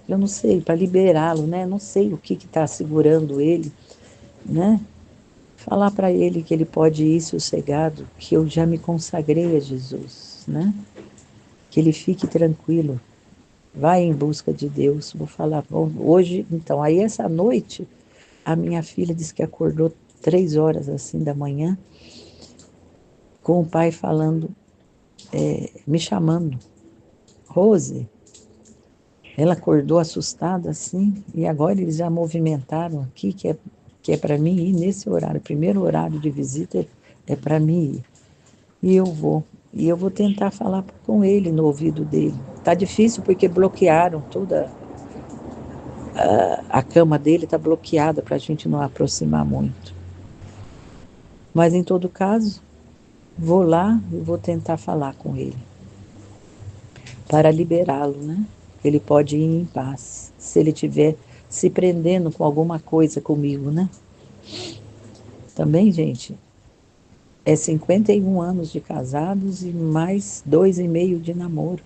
S3: Eu não sei, para liberá-lo, né? Não sei o que está segurando ele, né? Falar para ele que ele pode ir sossegado, que eu já me consagrei a Jesus, né? Que ele fique tranquilo. Vai em busca de Deus. Vou falar, bom, hoje, então, aí essa noite, a minha filha disse que acordou 3 horas assim da manhã, com o pai falando, me chamando, Rose. Ela acordou assustada assim, e agora eles já movimentaram aqui, que é para mim ir nesse horário. O primeiro horário de visita é para mim ir. E eu vou. E eu vou tentar falar com ele no ouvido dele. Tá difícil porque bloquearam toda a cama dele, está bloqueada para a gente não aproximar muito. Mas em todo caso, vou lá e vou tentar falar com ele para liberá-lo, né? Ele pode ir em paz, se ele tiver se prendendo com alguma coisa comigo, né? Também, gente, é 51 anos de casados e mais 2,5 de namoro.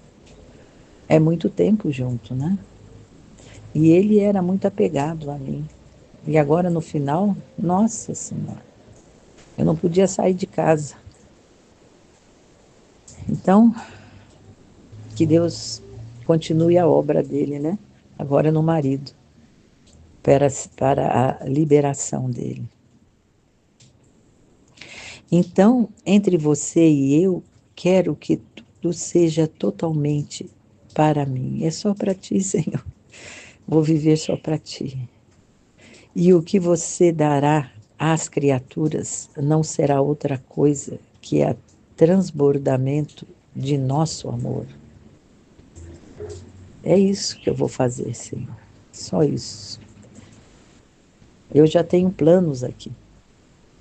S3: É muito tempo junto, né? E ele era muito apegado a mim. E agora no final, nossa Senhora, eu não podia sair de casa. Então, que Deus continue a obra dele, né? Agora no marido, para a liberação dele. Então, entre você e eu, quero que tudo seja totalmente para mim. É só para ti, Senhor. Vou viver só para ti. E o que você dará às criaturas não será outra coisa que a transbordamento de nosso amor. É isso que eu vou fazer, Senhor. Só isso. Eu já tenho planos aqui.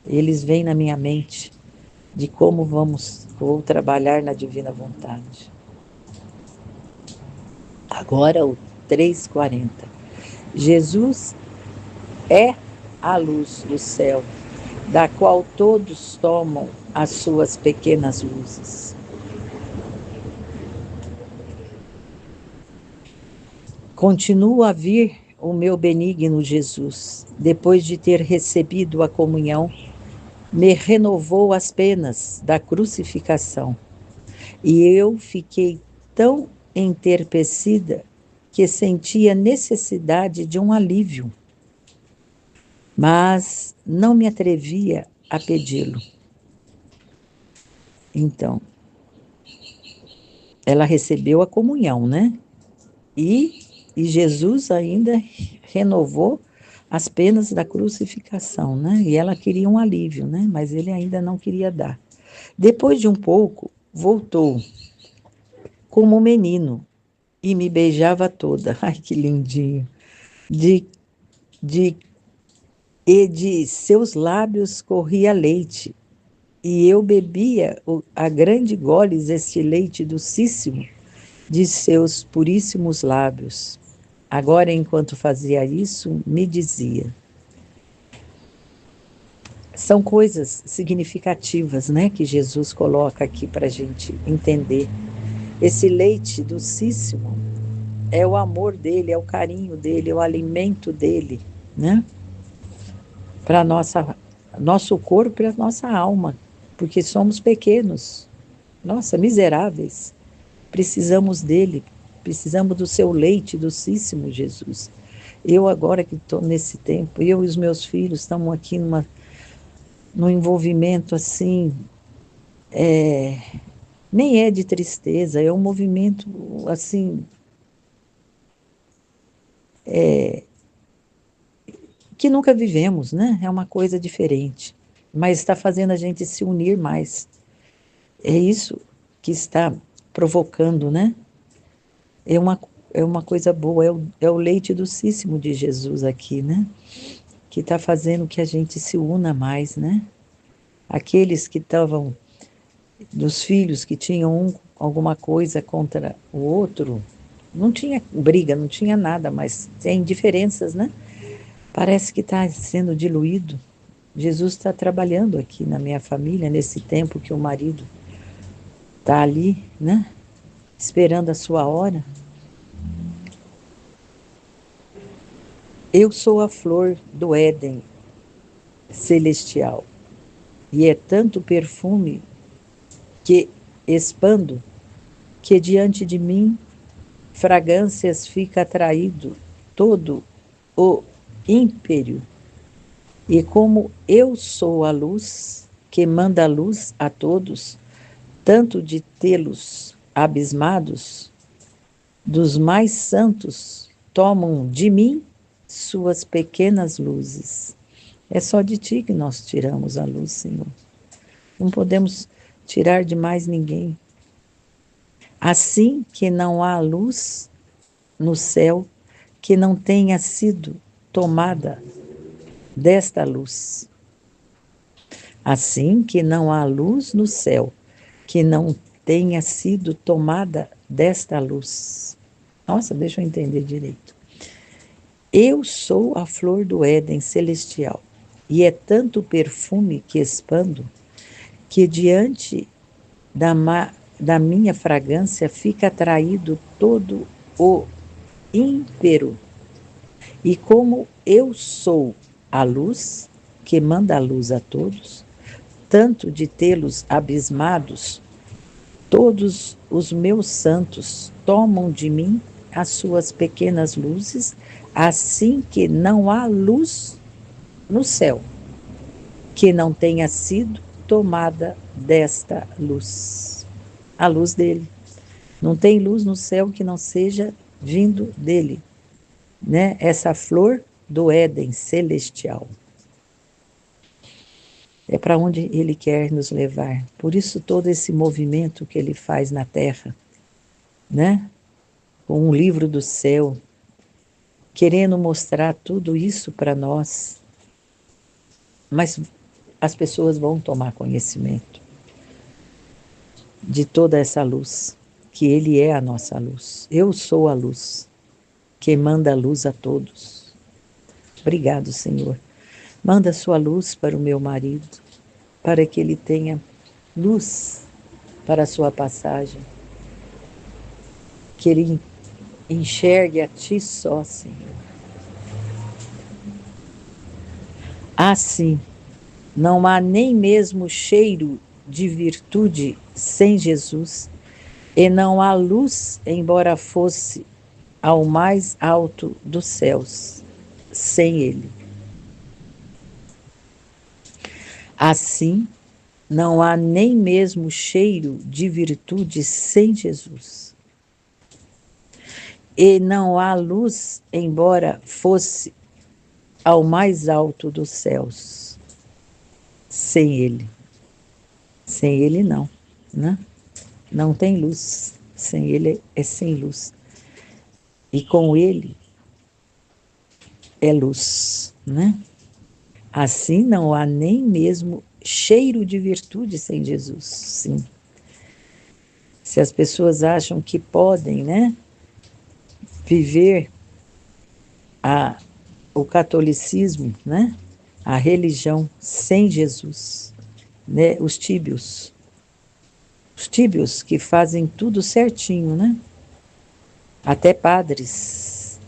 S3: Eles vêm na minha mente de como vou trabalhar na divina vontade. Agora o 3:40. Jesus é a luz do céu, da qual todos tomam as suas pequenas luzes. Continua a vir o meu benigno Jesus, depois de ter recebido a comunhão, me renovou as penas da crucificação. E eu fiquei tão entorpecida que sentia necessidade de um alívio, mas não me atrevia a pedi-lo. Então, ela recebeu a comunhão, né? E Jesus ainda renovou as penas da crucificação, né? E ela queria um alívio, né? Mas ele ainda não queria dar. Depois de um pouco, voltou como um menino e me beijava toda. Ai, que lindinho. De, de, e de seus lábios corria leite, e eu bebia a grande goles este leite docíssimo de seus puríssimos lábios. Agora, enquanto fazia isso, me dizia. São coisas significativas, né, que Jesus coloca aqui para a gente entender. Esse leite docíssimo é o amor dele, é o carinho dele, é o alimento dele, né, para nosso corpo e a nossa alma, porque somos pequenos, nossa, miseráveis. Precisamos dele, precisamos do seu leite docíssimo, Jesus. Eu agora que estou nesse tempo, eu e os meus filhos estamos aqui num envolvimento assim, nem é de tristeza, é um movimento assim, que nunca vivemos, né? É uma coisa diferente, mas está fazendo a gente se unir mais. É isso que está provocando, né? É uma coisa boa, é o leite docíssimo de Jesus aqui, né? Que está fazendo que a gente se una mais, né? aqueles que estavam, dos filhos que tinham alguma coisa contra o outro, não tinha briga, não tinha nada, mas tem diferenças, né? Parece que está sendo diluído. Jesus está trabalhando aqui na minha família, nesse tempo que o marido está ali, né? Esperando a sua hora. Eu sou a flor do Éden celestial, e é tanto perfume que expando, que diante de mim fragrâncias fica atraído todo o ímpério. E como eu sou a luz, que manda a luz a todos, tanto de tê-los abismados, dos mais santos tomam de mim suas pequenas luzes. É só de ti que nós tiramos a luz, Senhor. Não podemos tirar de mais ninguém. Assim que não há luz no céu que não tenha sido tomada desta luz. Assim que não há luz no céu que não tenha sido tomada desta luz. Nossa, deixa eu entender direito. Eu sou a flor do Éden celestial, e é tanto perfume que expando, que diante da minha fragrância fica atraído todo o ímpero. E como eu sou a luz, que manda a luz a todos, tanto de tê-los abismados, todos os meus santos tomam de mim as suas pequenas luzes, assim que não há luz no céu que não tenha sido tomada desta luz. A luz dele. Não tem luz no céu que não seja vindo dele, né? Essa flor do Éden celestial. É para onde ele quer nos levar. Por isso todo esse movimento que ele faz na terra, né? Com um livro do céu, querendo mostrar tudo isso para nós. Mas as pessoas vão tomar conhecimento de toda essa luz, que ele é a nossa luz. Eu sou a luz, que manda a luz a todos. Obrigado, Senhor. Manda a sua luz para o meu marido, para que ele tenha luz para a sua passagem, que ele enxergue a ti só, Senhor. Assim, não há nem mesmo cheiro de virtude sem Jesus, e não há luz, embora fosse ao mais alto dos céus, sem ele. Assim, não há nem mesmo cheiro de virtude sem Jesus. E não há luz, embora fosse ao mais alto dos céus, sem ele. Sem ele não, né? Não tem luz. Sem ele é sem luz. E com ele é luz, né? Assim não há nem mesmo cheiro de virtude sem Jesus, sim. Se as pessoas acham que podem, né, viver o catolicismo, né, a religião sem Jesus, né, os tíbios que fazem tudo certinho, né, até padres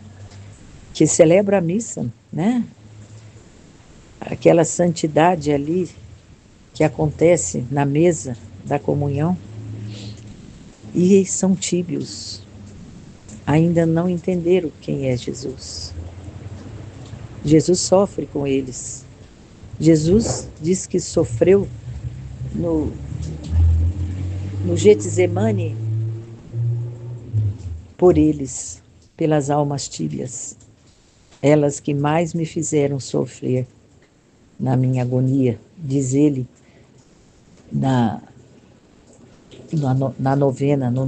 S3: que celebram a missa, né, aquela santidade ali que acontece na mesa da comunhão, e são tíbios, ainda não entenderam quem é Jesus. Jesus sofre com eles. Jesus diz que sofreu no Getsemane por eles, pelas almas tíbias, elas que mais me fizeram sofrer na minha agonia, diz ele na novena, no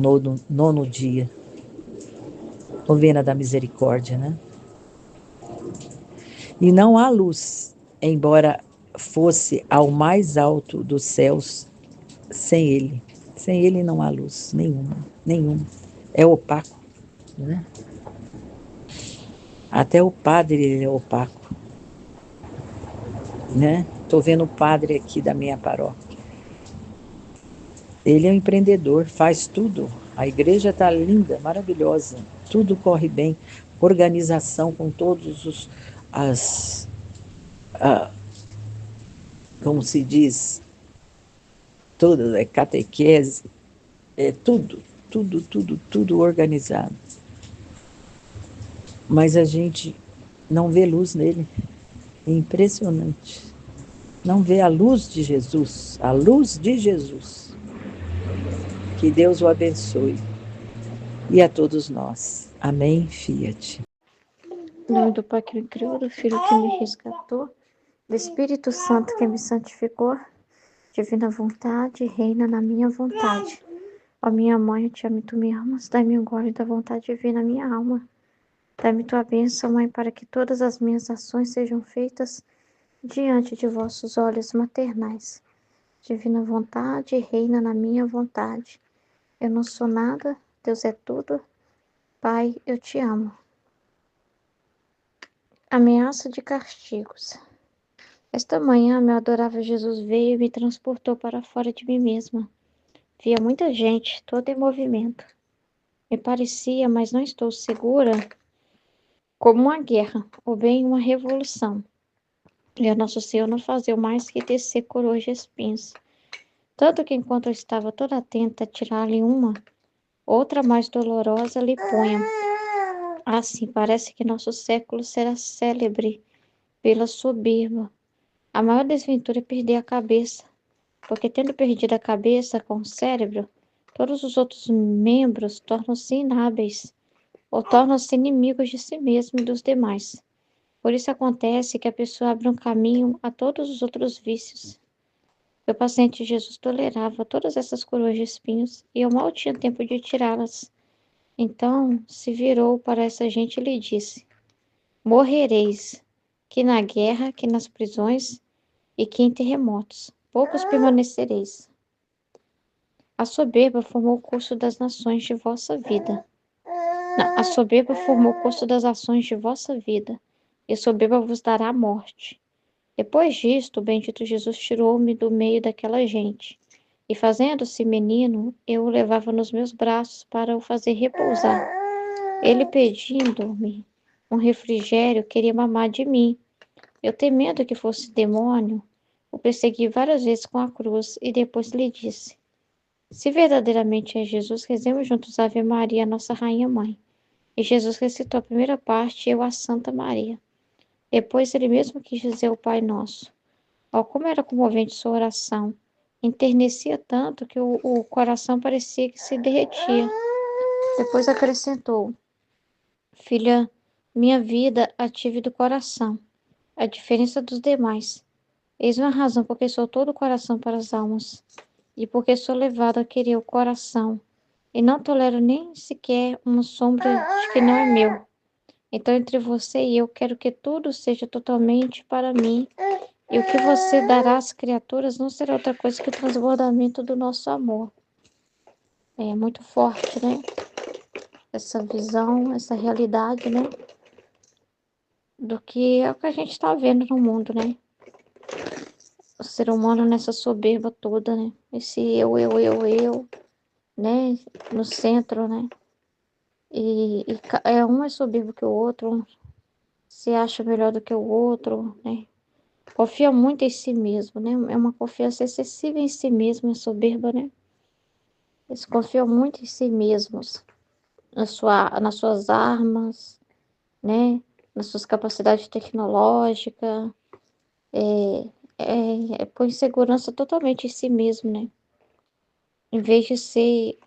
S3: nono dia, novena da misericórdia, né? E não há luz, embora fosse ao mais alto dos céus sem ele. Sem ele não há luz nenhuma, nenhuma. É opaco, né? Até o padre ele é opaco, né? Estou vendo o padre aqui da minha paróquia. Ele é um empreendedor, faz tudo. A igreja está linda, maravilhosa, tudo corre bem, organização com todos as, a, como se diz, todas, catequese, tudo organizado. Mas a gente não vê luz nele, é impressionante. Não vê a luz de Jesus, a luz de Jesus. Que Deus o abençoe. E a todos nós. Amém, Fiat.
S1: Em nome do Pai que me criou, do Filho que me resgatou, do Espírito Santo que me santificou, divina vontade, reina na minha vontade. Ó minha mãe, eu te amo e tu me amas, dai-me agora e da vontade divina na minha alma. Dai-me tua bênção, Mãe, para que todas as minhas ações sejam feitas diante de vossos olhos maternais. Divina vontade, reina na minha vontade. Eu não sou nada, Deus é tudo. Pai, eu te amo. Ameaça de castigos. Esta manhã, meu adorável Jesus veio e me transportou para fora de mim mesma. Via muita gente, toda em movimento. Me parecia, mas não estou segura, como uma guerra, ou bem uma revolução. E o nosso Senhor não fazia mais que descer coroas de espinhos. Tanto que enquanto eu estava toda atenta a tirar-lhe uma, outra mais dolorosa lhe punha. Assim, parece que nosso século será célebre pela soberba. A maior desventura é perder a cabeça, porque tendo perdido a cabeça com o cérebro, todos os outros membros tornam-se inábeis, ou tornam-se inimigos de si mesmo e dos demais. Por isso acontece que a pessoa abre um caminho a todos os outros vícios. Meu paciente Jesus tolerava todas essas coroas de espinhos e eu mal tinha tempo de tirá-las. Então se virou para essa gente e lhe disse: morrereis, que na guerra, que nas prisões e que em terremotos. Poucos permanecereis. A soberba formou o curso das nações de vossa vida. Não, a soberba formou o curso das ações de vossa vida, e a soberba vos dará a morte. Depois disto, o bendito Jesus tirou-me do meio daquela gente, e fazendo-se menino, eu o levava nos meus braços para o fazer repousar. Ele, pedindo-me um refrigério, queria mamar de mim. Eu, temendo que fosse demônio, o persegui várias vezes com a cruz, e depois lhe disse: se verdadeiramente é Jesus, rezemos juntos Ave Maria, nossa Rainha Mãe. E Jesus recitou a primeira parte, eu a Santa Maria. Depois ele mesmo quis dizer o Pai Nosso. Oh, como era comovente sua oração. Enternecia tanto que o coração parecia que se derretia. Depois acrescentou: filha, minha vida a tive do coração, a diferença dos demais. Eis uma razão porque sou todo o coração para as almas, e porque sou levado a querer o coração, e não tolero nem sequer uma sombra de que não é meu. Então, entre você e eu, quero que tudo seja totalmente para mim, e o que você dará às criaturas não será outra coisa que o transbordamento do nosso amor. É muito forte, né? Essa visão, essa realidade, né? Do que é o que a gente está vendo no mundo, né? O ser humano nessa soberba toda, né? Esse eu, né? No centro, né? E um é soberbo que o outro, um se acha melhor do que o outro, né? Confia muito em si mesmo, né? É uma confiança excessiva em si mesmo, é soberba, né? Eles confiam muito em si mesmos, nas suas armas, né? Nas suas capacidades tecnológicas, põe segurança totalmente em si mesmo, né? Em vez de ser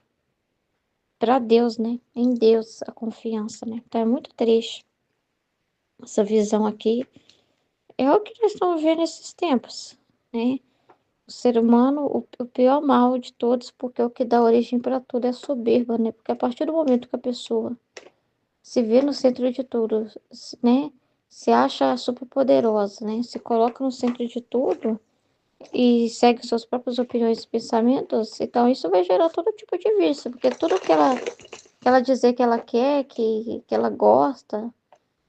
S1: para Deus, né? Em Deus a confiança, né? Então é muito triste essa visão aqui. É o que nós estamos vendo nesses tempos, né? O ser humano, o pior mal de todos, porque o que dá origem para tudo é a soberba, né? Porque a partir do momento que a pessoa se vê no centro de tudo, né?
S4: se acha super poderosa, né? Se coloca no centro de tudo e segue suas próprias opiniões e pensamentos, então isso vai gerar todo tipo de vício, porque tudo que ela dizer que ela quer, que ela gosta,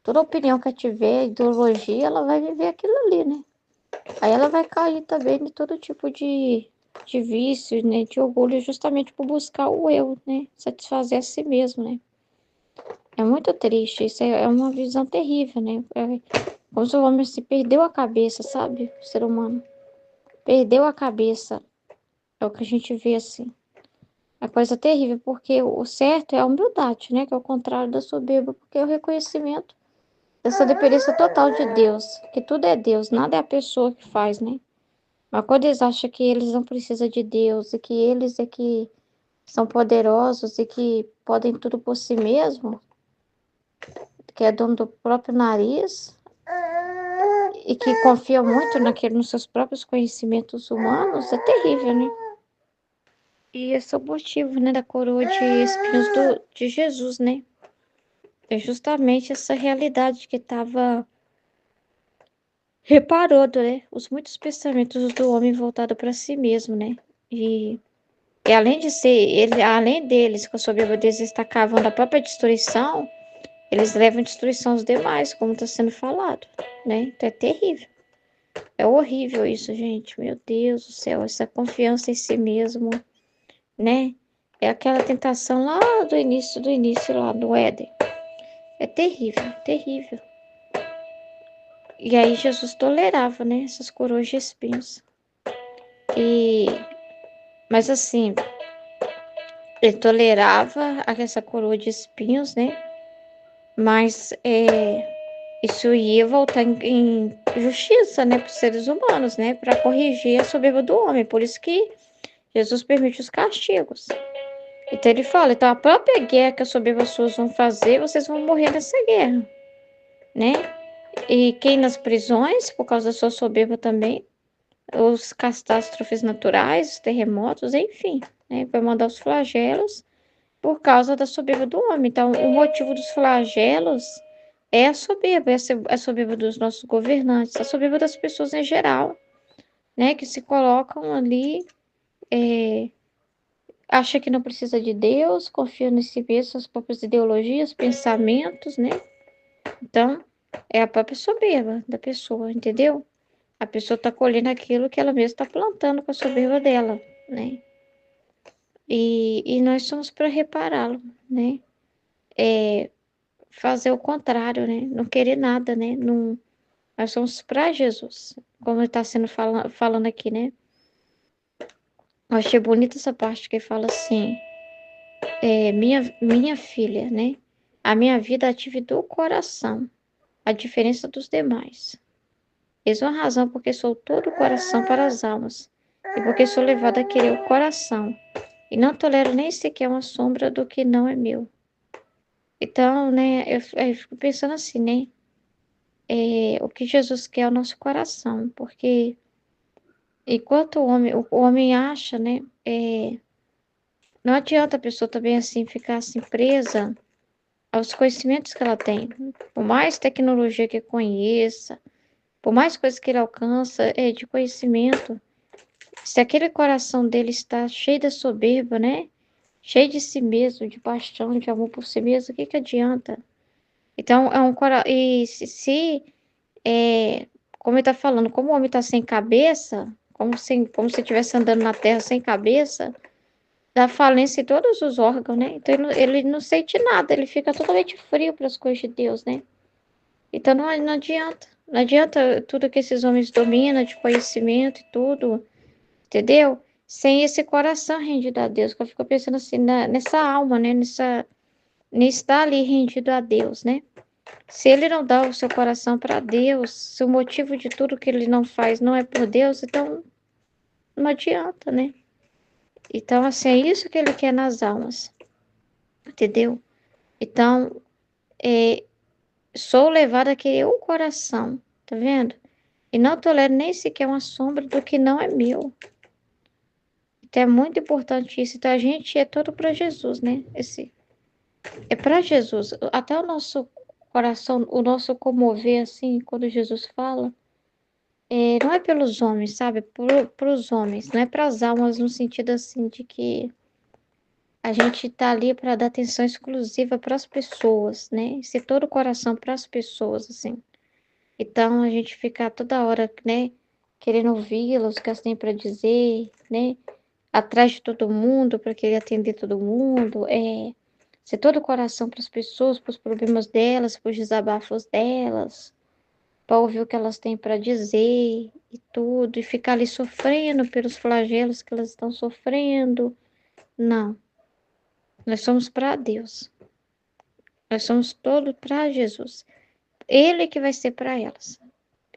S4: toda opinião que ela tiver, ideologia, ela vai viver aquilo ali, né? Aí ela vai cair também em todo tipo de vício, né? De orgulho, justamente por buscar o eu, né? Satisfazer a si mesmo, né? É muito triste, isso é uma visão terrível, né? É como se o homem se perdeu a cabeça, sabe? O ser humano. Perdeu a cabeça. É o que a gente vê assim. É coisa terrível, porque o certo é a humildade, né? Que é o contrário da soberba, porque é o reconhecimento dessa dependência total de Deus. Que tudo é Deus, nada é a pessoa que faz, né? Mas quando eles acham que eles não precisam de Deus e que eles é que são poderosos e que podem tudo por si mesmo, que é dono do próprio nariz e que confia muito nos seus próprios conhecimentos humanos, é terrível, né? E esse é o motivo, né, da coroa de espinhos de Jesus, né? É justamente essa realidade que estava reparando, né? Os muitos pensamentos do homem voltado para si mesmo, né? E além de ser, além deles, com a soberba deles está cavando a própria destruição, eles levam destruição aos demais, como está sendo falado, né? Então é terrível. É horrível isso, gente. Meu Deus do céu, essa confiança em si mesmo, né? É aquela tentação lá do início lá do Éden. É terrível, terrível. E aí Jesus tolerava, né? Essas coroas de espinhos. Mas assim, ele tolerava essa coroa de espinhos, né? Mas isso ia voltar em justiça, né, para os seres humanos, né, para corrigir a soberba do homem. Por isso que Jesus permite os castigos. Então ele fala, então a própria guerra que as soberbas suas vão fazer, vocês vão morrer nessa guerra, né? E quem nas prisões, por causa da sua soberba também, os catástrofes naturais, os terremotos, enfim, né? Vai mandar os flagelos por causa da soberba do homem. Então, o motivo dos flagelos é a soberba, a soberba dos nossos governantes, a soberba das pessoas em geral, né? Que se colocam ali, acha que não precisa de Deus, confia em si mesmo, suas próprias ideologias, pensamentos, né? Então, é a própria soberba da pessoa, entendeu? A pessoa está colhendo aquilo que ela mesma está plantando com a soberba dela, né? E nós somos para repará-lo, né? Fazer o contrário, né? Não querer nada, né? Não, nós somos para Jesus, como está sendo falando aqui, né? Eu achei bonita essa parte que fala assim, minha filha, né? A minha vida tive do coração, a diferença dos demais. Eis uma razão porque sou todo o coração para as almas, e porque sou levada a querer o coração, e não tolero nem sequer uma sombra do que não é meu. Então, né, eu fico pensando assim, né? O que Jesus quer é o nosso coração, porque enquanto o homem acha, né? Não adianta a pessoa também assim ficar assim presa aos conhecimentos que ela tem. Por mais tecnologia que conheça, por mais coisas que ele alcança de conhecimento, se aquele coração dele está cheio de soberba, né? Cheio de si mesmo, de paixão, de amor por si mesmo, o que que adianta? Então, é um coração. E como ele está falando, como o homem está sem cabeça, como se estivesse andando na terra sem cabeça, dá falência em todos os órgãos, né? Então ele não sente nada, ele fica totalmente frio para as coisas de Deus, né? Então não adianta. Não adianta tudo que esses homens dominam de conhecimento e tudo, entendeu? Sem esse coração rendido a Deus, que eu fico pensando assim, nessa alma, né? Nisso estar ali rendido a Deus, né? Se ele não dá o seu coração para Deus, se o motivo de tudo que ele não faz não é por Deus, então não adianta, né? Então, assim, é isso que ele quer nas almas, entendeu? Então, sou levada a querer o coração, tá vendo? E não tolero nem sequer uma sombra do que não é meu. Então, é muito importante isso. Então, a gente é todo para Jesus, né? É para Jesus. Até o nosso coração, o nosso comover, assim, quando Jesus fala, não é pelos homens, sabe? Para os homens, não é para as almas no sentido assim de que a gente tá ali para dar atenção exclusiva para as pessoas, né? Ser todo o coração para as pessoas, assim. Então a gente fica toda hora, né? Querendo ouvi-los, o que elas têm para dizer, né? Atrás de todo mundo, para querer atender todo mundo, ser todo o coração para as pessoas, para os problemas delas, para os desabafos delas, para ouvir o que elas têm para dizer e tudo, e ficar ali sofrendo pelos flagelos que elas estão sofrendo. Não, nós somos para Deus. Nós somos todos para Jesus. Ele que vai ser para elas.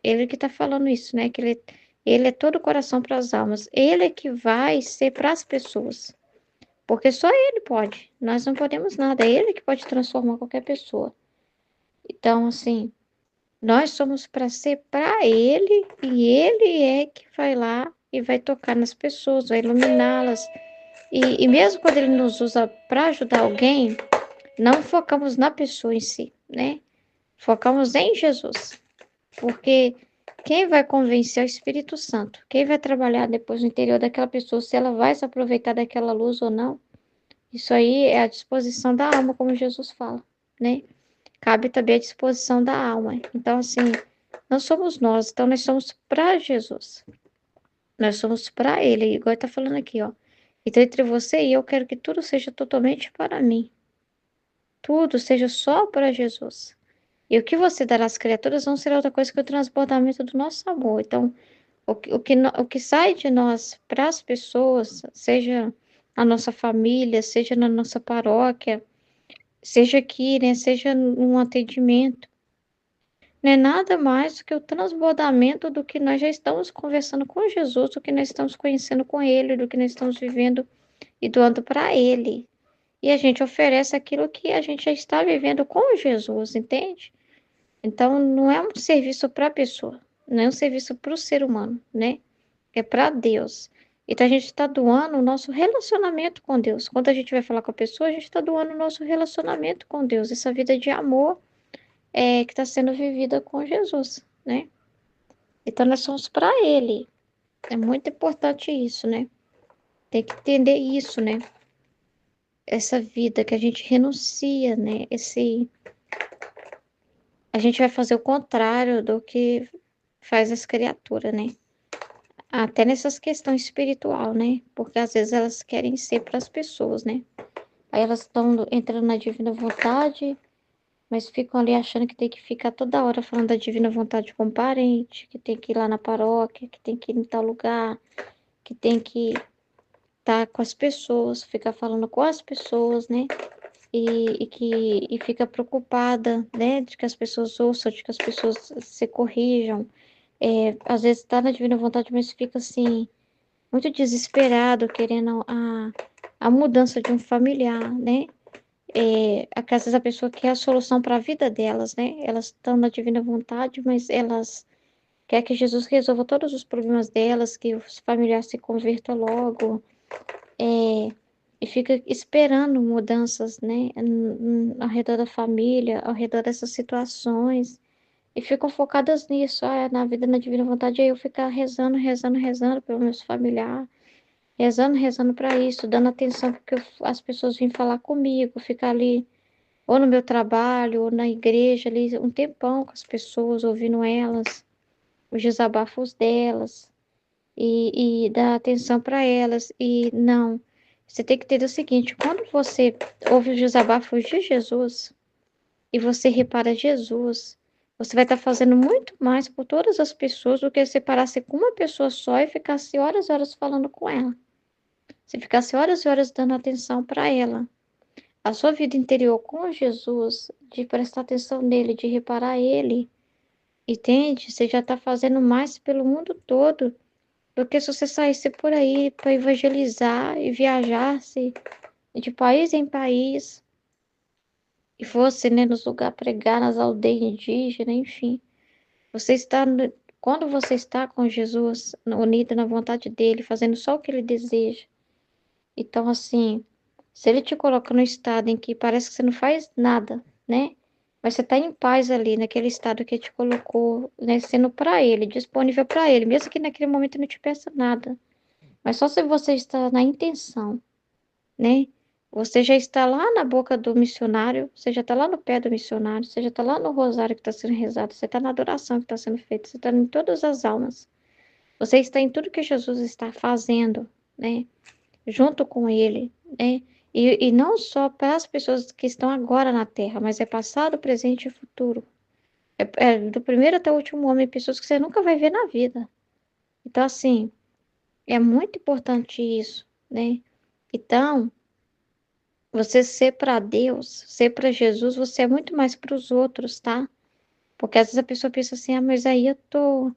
S4: Ele que está falando isso, né? Que ele é todo o coração para as almas. Ele é que vai ser para as pessoas. Porque só ele pode. Nós não podemos nada. É ele que pode transformar qualquer pessoa. Então, assim, nós somos para ser para ele e ele é que vai lá e vai tocar nas pessoas, vai iluminá-las. E mesmo quando ele nos usa para ajudar alguém, não focamos na pessoa em si, né? Focamos em Jesus. Porque quem vai convencer é o Espírito Santo. Quem vai trabalhar depois no interior daquela pessoa, se ela vai se aproveitar daquela luz ou não, isso aí é a disposição da alma, como Jesus fala, né? Cabe também a disposição da alma. Então, assim, não somos nós, então nós somos para Jesus. Nós somos para Ele, igual está falando aqui, ó. Então, entre você e eu, quero que tudo seja totalmente para mim. Tudo seja só para Jesus. E o que você dará às criaturas não será outra coisa que o transbordamento do nosso amor. Então, o que sai de nós para as pessoas, seja a nossa família, seja na nossa paróquia, seja aqui, né, seja num atendimento, não é nada mais do que o transbordamento do que nós já estamos conversando com Jesus, do que nós estamos conhecendo com Ele, do que nós estamos vivendo e doando para Ele. E a gente oferece aquilo que a gente já está vivendo com Jesus, entende? Então, não é um serviço para a pessoa, não é um serviço para o ser humano, né? É para Deus. Então, a gente está doando o nosso relacionamento com Deus. Quando a gente vai falar com a pessoa, a gente está doando o nosso relacionamento com Deus, essa vida de amor que está sendo vivida com Jesus, né? Então, nós somos para Ele. É muito importante isso, né? Tem que entender isso, né? Essa vida que a gente renuncia, né? A gente vai fazer o contrário do que faz as criaturas, né? Até nessas questões espiritual, né? Porque às vezes elas querem ser para as pessoas, né? Aí elas estão entrando na divina vontade, mas ficam ali achando que tem que ficar toda hora falando da divina vontade com o parente, que tem que ir lá na paróquia, que tem que ir em tal lugar, que tem que estar com as pessoas, ficar falando com as pessoas, né? E fica preocupada, né? De que as pessoas ouçam, de que as pessoas se corrijam. Às vezes está na divina vontade, mas fica assim muito desesperado, querendo a mudança de um familiar, né? Às vezes a pessoa quer a solução para a vida delas, né? Elas estão na divina vontade, mas elas querem que Jesus resolva todos os problemas delas, que os familiares se convertam logo, e fica esperando mudanças, né? Ao redor da família, ao redor dessas situações. E ficam focadas nisso, na vida, na divina vontade, aí eu ficar rezando, rezando, rezando pelos meus familiares, rezando, rezando para isso, dando atenção porque as pessoas vêm falar comigo, ficar ali, ou no meu trabalho, ou na igreja, ali, um tempão com as pessoas, ouvindo elas, os desabafos delas, e dar atenção para elas. E não, você tem que entender o seguinte: quando você ouve os desabafos de Jesus, e você repara Jesus, você vai estar fazendo muito mais por todas as pessoas do que se parasse com uma pessoa só e ficasse horas e horas falando com ela. Se ficasse horas e horas dando atenção para ela. A sua vida interior com Jesus, de prestar atenção nele, de reparar ele, entende? Você já está fazendo mais pelo mundo todo do que se você saísse por aí para evangelizar e viajasse de país em país e fosse, né, nos lugares pregar, nas aldeias indígenas, enfim. Você está, quando você está com Jesus, unido na vontade dele, fazendo só o que ele deseja. Então, assim, se ele te coloca no estado em que parece que você não faz nada, né? mas você está em paz ali, naquele estado que te colocou, né, sendo para Ele, disponível para Ele, mesmo que naquele momento não te peça nada. Mas só se você está na intenção, né? Você já está lá na boca do missionário, você já está lá no pé do missionário, você já está lá no rosário que está sendo rezado, você está na adoração que está sendo feita, você está em todas as almas. Você está em tudo que Jesus está fazendo, né? Junto com Ele, né? E não só para as pessoas que estão agora na Terra, mas é passado, presente e futuro. É do primeiro até o último homem, pessoas que você nunca vai ver na vida. Então, assim, é muito importante isso, né? Então, você ser para Deus, ser para Jesus, você é muito mais para os outros, tá? Porque às vezes a pessoa pensa assim, ah, mas aí eu tô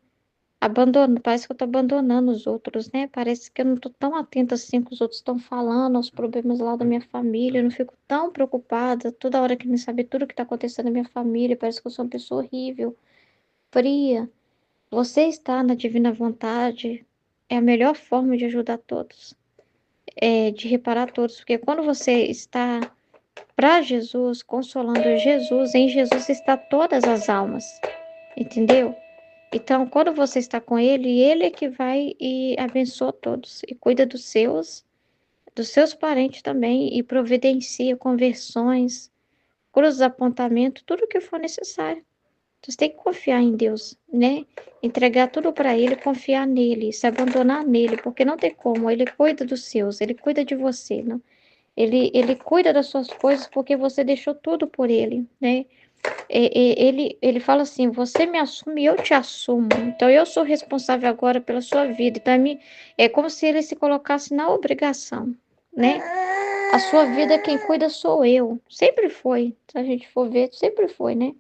S4: abandonando, parece que eu tô abandonando os outros, né? Parece que eu não tô tão atenta assim que os outros estão falando, aos problemas lá da minha família, eu não fico tão preocupada toda hora querendo saber tudo que tá acontecendo na minha família, parece que eu sou uma pessoa horrível, fria. Você está na divina vontade, é a melhor forma de ajudar todos, de reparar todos, porque quando você está para Jesus, consolando Jesus, em Jesus está todas as almas, entendeu? Então, quando você está com Ele é que vai e abençoa todos, e cuida dos seus parentes também, e providencia conversões, cruz apontamento, tudo o que for necessário. Você tem que confiar em Deus, né? Entregar tudo para Ele, confiar nele, se abandonar nele, porque não tem como. Ele cuida dos seus, Ele cuida de você, não? Ele cuida das suas coisas porque você deixou tudo por Ele, né? Ele fala assim: você me assume e eu te assumo. Então eu sou responsável agora pela sua vida. Então é como se ele se colocasse na obrigação, né? A sua vida quem cuida sou eu. Sempre foi. Se a gente for ver, sempre foi, né?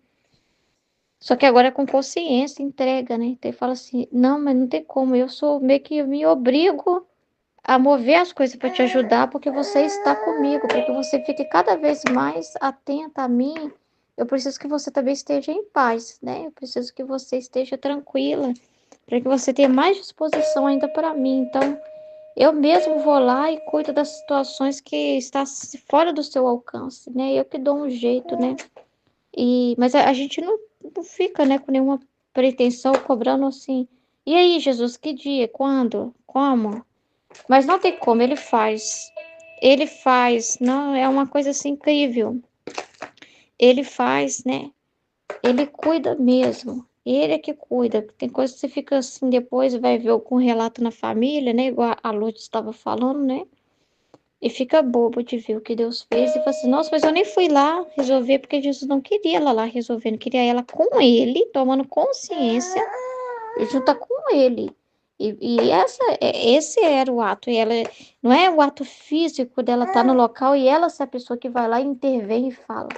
S4: Só que agora é com consciência, entrega, né? Então ele fala assim: não, mas não tem como. Eu sou meio que eu me obrigo a mover as coisas para te ajudar, porque você está comigo, para que você fique cada vez mais atenta a mim. Eu preciso que você também esteja em paz, né? Eu preciso que você esteja tranquila, para que você tenha mais disposição ainda para mim. Então, eu mesmo vou lá e cuido das situações que está fora do seu alcance, né? Eu que dou um jeito, né? Mas a gente não fica, né, com nenhuma pretensão, cobrando assim. E aí, Jesus, que dia? Quando? Como? Mas não tem como, ele faz. Ele faz, não, é uma coisa assim incrível. Ele faz, né? Ele cuida mesmo. Ele é que cuida. Tem coisa que você fica assim, depois vai ver algum relato na família, né? Igual a Lourdes estava falando, né? E fica bobo de ver o que Deus fez e fala assim, nossa, mas eu nem fui lá resolver, porque Jesus não queria ela lá resolvendo, queria ela com ele, tomando consciência e junto com ele. Esse era o ato. E ela não é o ato físico dela estar no local e ela ser a pessoa que vai lá e intervém e fala.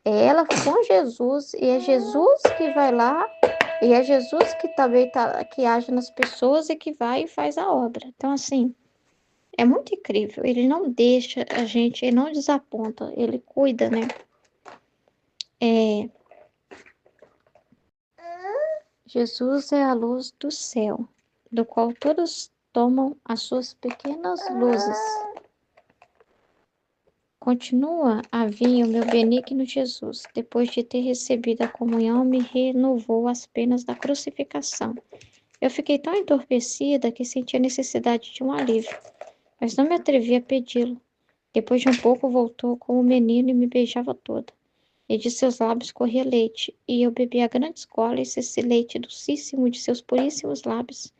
S4: É ela com Jesus e é Jesus que vai lá e é Jesus que também que age nas pessoas e que vai e faz a obra. Então, assim, é muito incrível. Ele não deixa a gente, ele não desaponta, ele cuida, né? Jesus é a luz do céu, do qual todos tomam as suas pequenas luzes. Continua a vir o meu benigno Jesus, depois de ter recebido a comunhão, me renovou as penas da crucificação. Eu fiquei tão entorpecida que senti a necessidade de um alívio, mas não me atrevi a pedi-lo. Depois de um pouco voltou como menino e me beijava toda. E de seus lábios corria leite, e eu bebia grandes goles esse leite docíssimo de seus puríssimos lábios.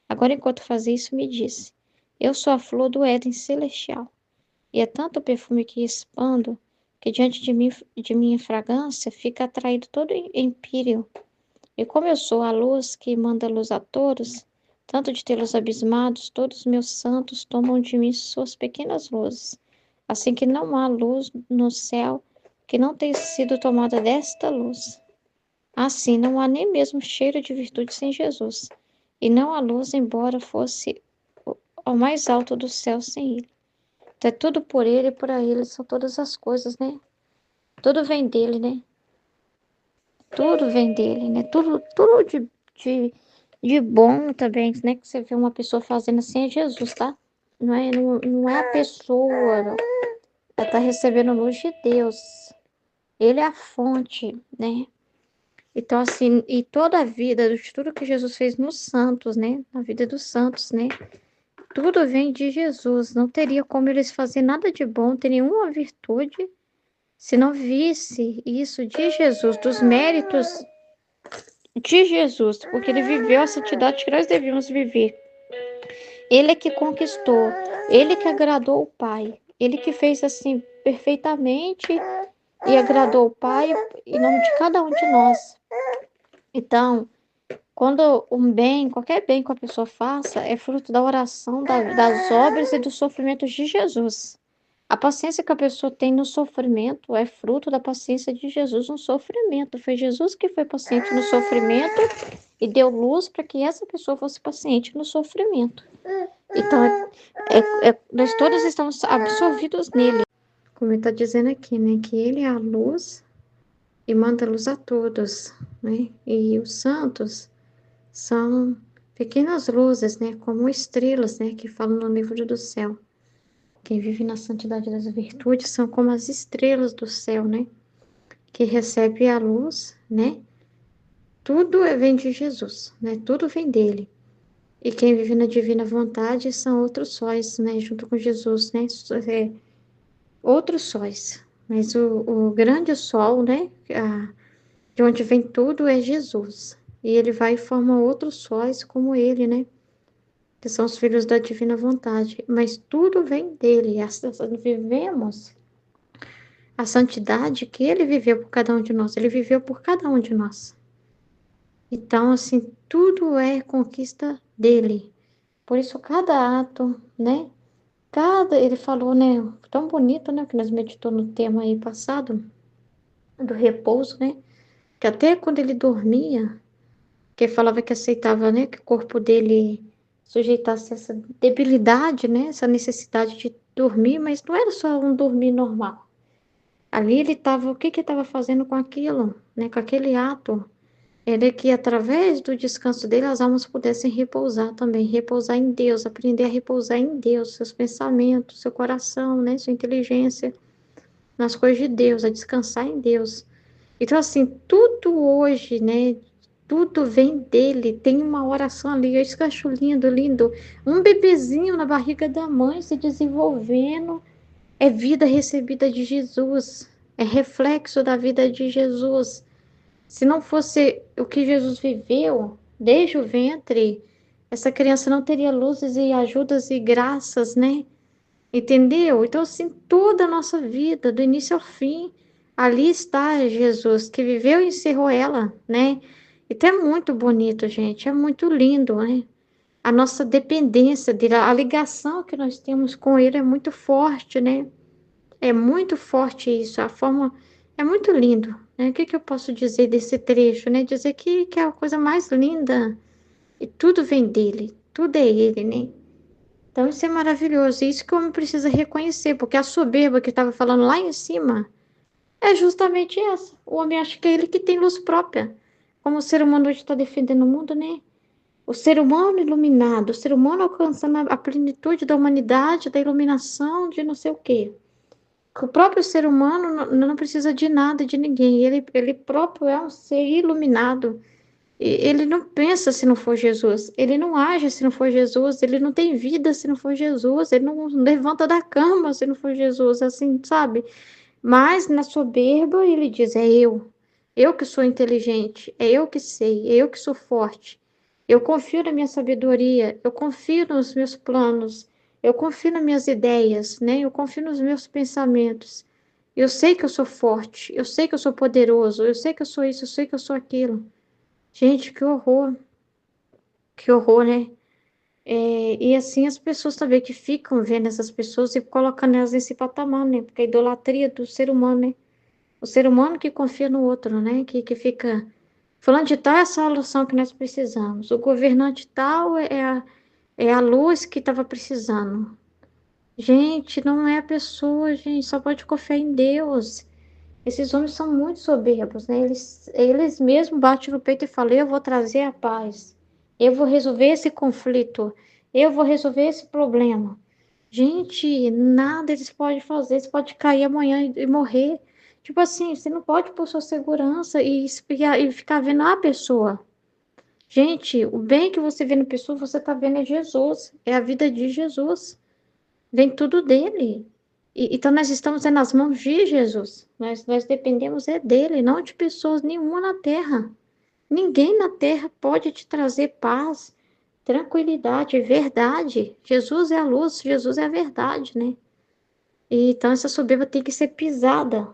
S4: Agora, enquanto fazia isso, me disse: eu sou a flor do Éden celestial. E é tanto perfume que expando, que diante de mim, de minha fragrância, fica atraído todo empíreo. E como eu sou a luz que manda luz a todos, tanto de tê-los abismados, todos meus santos tomam de mim suas pequenas luzes, assim que não há luz no céu que não tenha sido tomada desta luz. Assim, não há nem mesmo cheiro de virtude sem Jesus, e não há luz, embora fosse ao mais alto do céu sem ele. Então, é tudo por ele e para ele, são todas as coisas, né? Tudo vem dele, né? Tudo vem dele, né? Tudo de bom também, né? Que você vê uma pessoa fazendo assim é Jesus, tá? Não é a pessoa, não. Ela tá recebendo luz de Deus. Ele é a fonte, né? Então, assim, e toda a vida, de tudo que Jesus fez nos santos, né? Na vida dos santos, né? Tudo vem de Jesus. Não teria como eles fazer nada de bom, ter nenhuma virtude, se não visse isso de Jesus, dos méritos de Jesus, porque ele viveu a santidade que nós devíamos viver. Ele é que conquistou, ele que agradou o Pai, ele que fez assim perfeitamente e agradou o Pai em nome de cada um de nós. Então, quando um bem, qualquer bem que a pessoa faça, é fruto da oração, das obras e dos sofrimentos de Jesus. A paciência que a pessoa tem no sofrimento é fruto da paciência de Jesus no sofrimento. Foi Jesus que foi paciente no sofrimento e deu luz para que essa pessoa fosse paciente no sofrimento. Então, nós todos estamos absorvidos nele. Como ele está dizendo aqui, né? Que ele é a luz e manda luz a todos, né? E os santos são pequenas luzes, né? Como estrelas, né? Que falam no livro do céu. Quem vive na santidade das virtudes são como as estrelas do céu, né? Que recebe a luz, né? Tudo vem de Jesus, né? Tudo vem dele. E quem vive na divina vontade são outros sóis, né? Junto com Jesus, né? Outros sóis. Mas o grande sol, né? De onde vem tudo é Jesus. E ele vai e forma outros sóis como ele, né? Que são os filhos da divina vontade. Mas tudo vem dele. Vivemos a santidade que ele viveu por cada um de nós. Ele viveu por cada um de nós. Então, assim, tudo é conquista dele. Por isso, cada ato, né? Ele falou, né? Tão bonito, né? Que nós meditamos no tema aí passado, do repouso, né? Que até quando ele dormia, que ele falava que aceitava, né? Que o corpo dele sujeitasse essa debilidade, né? Essa necessidade de dormir, mas não era só um dormir normal. Ali ele estava, o que que ele estava fazendo com aquilo, né? Com aquele ato. Ele que através do descanso dele as almas pudessem repousar também, repousar em Deus, aprender a repousar em Deus, seus pensamentos, seu coração, né? Sua inteligência nas coisas de Deus, a descansar em Deus. Então, assim, tudo hoje, né? Tudo vem dele. Tem uma oração ali, eu acho lindo, lindo. Um bebezinho na barriga da mãe se desenvolvendo. É vida recebida de Jesus. É reflexo da vida de Jesus. Se não fosse o que Jesus viveu desde o ventre, essa criança não teria luzes e ajudas e graças, né? Entendeu? Então, assim, toda a nossa vida, do início ao fim, ali está Jesus, que viveu e encerrou ela, né? Então, é muito bonito, gente, é muito lindo, né? A nossa dependência dele, a ligação que nós temos com ele é muito forte, né? É muito forte isso, a forma é muito lindo, né? O que que eu posso dizer desse trecho, né? Dizer que é a coisa mais linda e tudo vem dele, tudo é ele, né? Então isso é maravilhoso, e isso que o homem precisa reconhecer, porque a soberba que estava falando lá em cima é justamente essa. O homem acha que é ele que tem luz própria, como o ser humano hoje está defendendo o mundo, né? O ser humano iluminado, o ser humano alcançando a plenitude da humanidade, da iluminação, de não sei o quê. O próprio ser humano não precisa de nada, de ninguém. Ele próprio é um ser iluminado. E ele não pensa se não for Jesus. Ele não age se não for Jesus. Ele não tem vida se não for Jesus. Ele não levanta da cama se não for Jesus, assim, sabe? Mas na soberba ele diz: é eu. Eu que sou inteligente. É eu que sei. É eu que sou forte. Eu confio na minha sabedoria. Eu confio nos meus planos. Eu confio nas minhas ideias, né? Eu confio nos meus pensamentos. Eu sei que eu sou forte. Eu sei que eu sou poderoso. Eu sei que eu sou isso. Eu sei que eu sou aquilo. Gente, que horror. Que horror, né? E assim as pessoas também que ficam vendo essas pessoas e colocando elas nesse patamar, né? Porque a idolatria do ser humano, né? O ser humano que confia no outro, né? Que fica falando de tal é a solução que nós precisamos. O governante tal é a luz que estava precisando. Gente, não é a pessoa, gente. Só pode confiar em Deus. Esses homens são muito soberbos, né? Eles mesmos batem no peito e falam: eu vou trazer a paz, eu vou resolver esse conflito, eu vou resolver esse problema. Gente, nada eles podem fazer, eles podem cair amanhã e morrer. Tipo assim, você não pode pôr sua segurança e ficar vendo a pessoa. Gente, o bem que você vê na pessoa, você tá vendo é Jesus. É a vida de Jesus. Vem tudo dele. Então nós estamos nas mãos de Jesus. Nós dependemos é dele, não de pessoas nenhuma na terra. Ninguém na terra pode te trazer paz, tranquilidade, verdade. Jesus é a luz, Jesus é a verdade, né? Então essa soberba tem que ser pisada,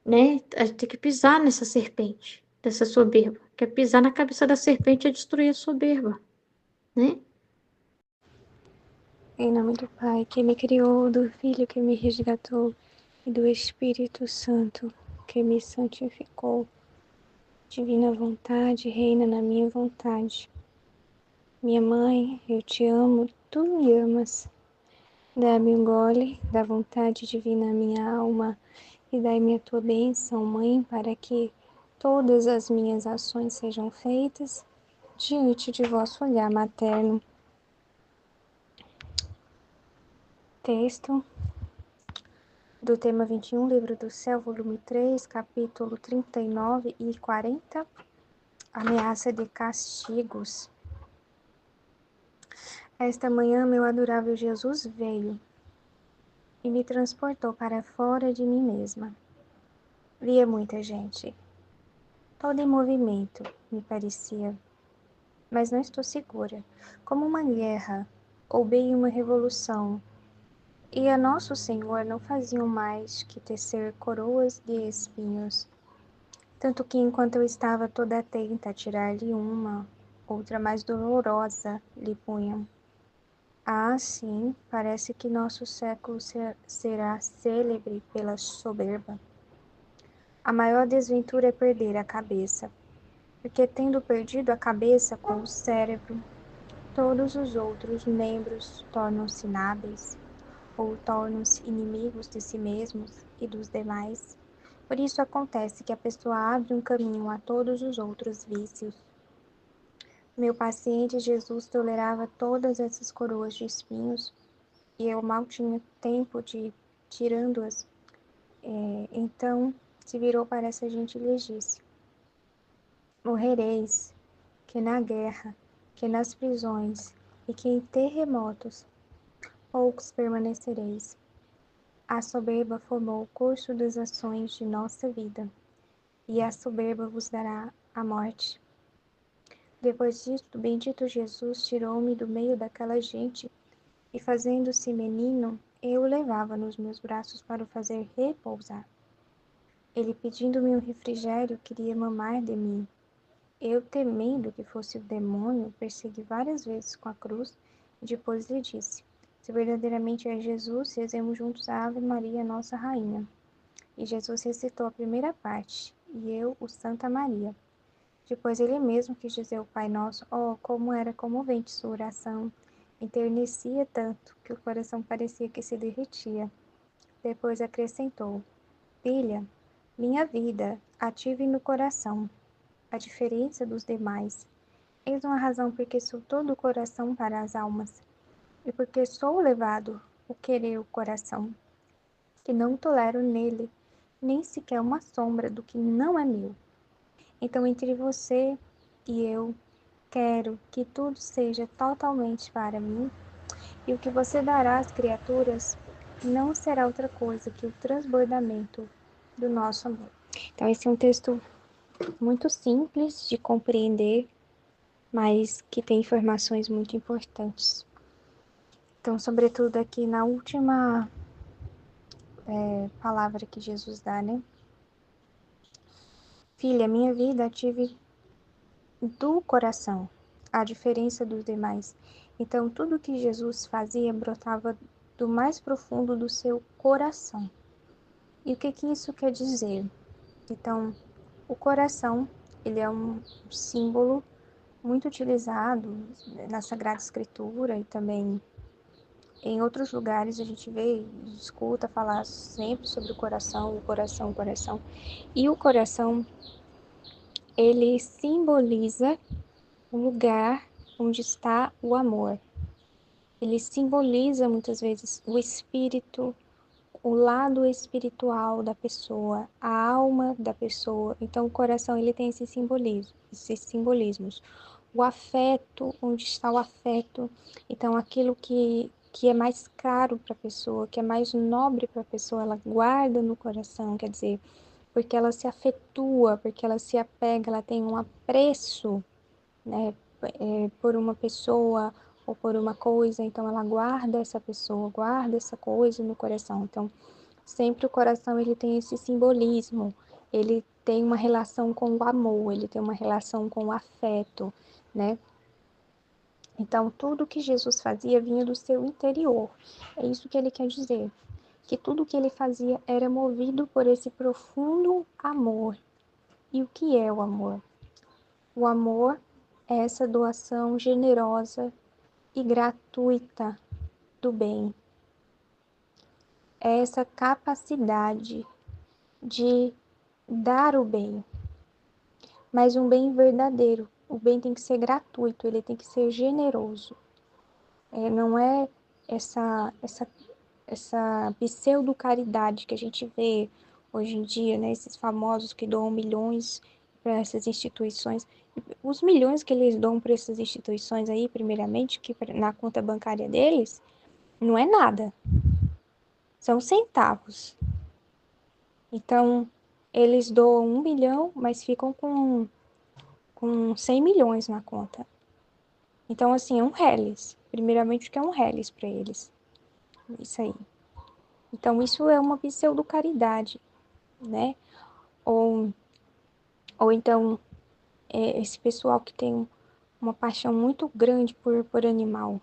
S4: né? A gente tem que pisar nessa serpente, dessa soberba. Quer pisar na cabeça da serpente é destruir a soberba, né?
S2: Em nome do Pai, que me criou, do Filho que me resgatou, e do Espírito Santo, que me santificou. Divina vontade, reina na minha vontade. Minha mãe, eu te amo, tu me amas. Dá-me um gole da vontade divina à minha alma, e dai-me a tua bênção, Mãe, para que todas as minhas ações sejam feitas diante de vosso olhar materno. Texto do tema 21, Livro do Céu, volume 3, capítulo 39 e 40, Ameaça de castigos. Esta manhã, meu adorável Jesus veio e me transportou para fora de mim mesma. Via muita gente, toda em movimento, me parecia, mas não estou segura, como uma guerra ou bem uma revolução. E a nosso Senhor não faziam mais que tecer coroas de espinhos, tanto que enquanto eu estava toda atenta a tirar-lhe uma, outra mais dolorosa lhe punham. Ah, sim, parece que nosso século será célebre pela soberba. A maior desventura é perder a cabeça, porque tendo perdido a cabeça com o cérebro, todos os outros membros tornam-se inábeis, ou tornam-se inimigos de si mesmos e dos demais. Por isso acontece que a pessoa abre um caminho a todos os outros vícios. Meu paciente Jesus tolerava todas essas coroas de espinhos, e eu mal tinha tempo de ir tirando-as. Então se virou para essa gente e lhes disse: morrereis, que na guerra, que nas prisões e que em terremotos, poucos permanecereis. A soberba formou o curso das ações de nossa vida, e a soberba vos dará a morte. Depois disto, o bendito Jesus tirou-me do meio daquela gente, e fazendo-se menino, eu o levava nos meus braços para o fazer repousar. Ele, pedindo-me um refrigério, queria mamar de mim. Eu, temendo que fosse o demônio, persegui várias vezes com a cruz, e depois lhe disse: se verdadeiramente é Jesus, rezemos juntos a Ave Maria, Nossa Rainha. E Jesus recitou a primeira parte, e eu o Santa Maria. Depois ele mesmo quis dizer o Pai Nosso. Oh, como era comovente sua oração! Enternecia tanto que o coração parecia que se derretia. Depois acrescentou: filha, minha vida, ative no coração, a diferença dos demais. Eis uma razão porque sou todo o coração para as almas, e porque sou levado o querer o coração, que não tolero nele nem sequer uma sombra do que não é meu. Então, entre você e eu, quero que tudo seja totalmente para mim, e o que você dará às criaturas não será outra coisa que o transbordamento do nosso amor. Então, esse é um texto muito simples de compreender, mas que tem informações muito importantes. Então, sobretudo aqui na última palavra que Jesus dá, né? Filha, minha vida tive do coração, a diferença dos demais. Então, tudo que Jesus fazia brotava do mais profundo do seu coração. E o que isso quer dizer? Então, o coração, ele é um símbolo muito utilizado na Sagrada Escritura e também em outros lugares a gente vê e escuta falar sempre sobre o coração, o coração, o coração. E o coração, ele simboliza o lugar onde está o amor. Ele simboliza muitas vezes o espírito,
S5: o lado espiritual da pessoa, a alma da pessoa. Então, o coração ele tem esses simbolismos. O afeto, onde está o afeto. Então, aquilo que é mais caro para a pessoa, que é mais nobre para a pessoa, ela guarda no coração, quer dizer, porque ela se afetua, porque ela se apega, ela tem um apreço, né, por uma pessoa ou por uma coisa, então ela guarda essa pessoa, guarda essa coisa no coração. Então, sempre o coração ele tem esse simbolismo, ele tem uma relação com o amor, ele tem uma relação com o afeto, né? Então, tudo que Jesus fazia vinha do seu interior. É isso que ele quer dizer, que tudo que ele fazia era movido por esse profundo amor. E o que é o amor? O amor é essa doação generosa e gratuita do bem. É essa capacidade de dar o bem, mas um bem verdadeiro. O bem tem que ser gratuito, ele tem que ser generoso. Não é essa pseudo-caridade que a gente vê hoje em dia, né? Esses famosos que doam milhões para essas instituições. Os milhões que eles dão para essas instituições aí, primeiramente, que na conta bancária deles, não é nada. São centavos. Então, eles doam 1 bilhão, mas ficam com 100 milhões na conta. Então, assim, é um reles. Primeiramente, o que é um reles para eles. Isso aí. Então, isso é uma pseudo-caridade, né? Ou então, esse pessoal que tem uma paixão muito grande por animal,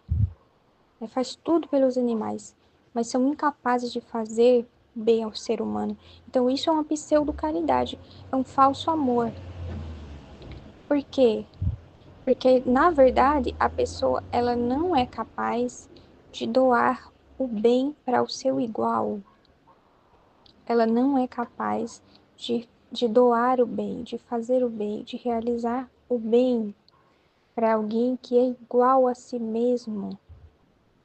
S5: né? Faz tudo pelos animais, mas são incapazes de fazer bem ao ser humano. Então, isso é uma pseudo-caridade, é um falso amor. Por quê? Porque, na verdade, a pessoa ela não é capaz de doar o bem para o seu igual. Ela não é capaz de doar o bem, de fazer o bem, de realizar o bem para alguém que é igual a si mesmo,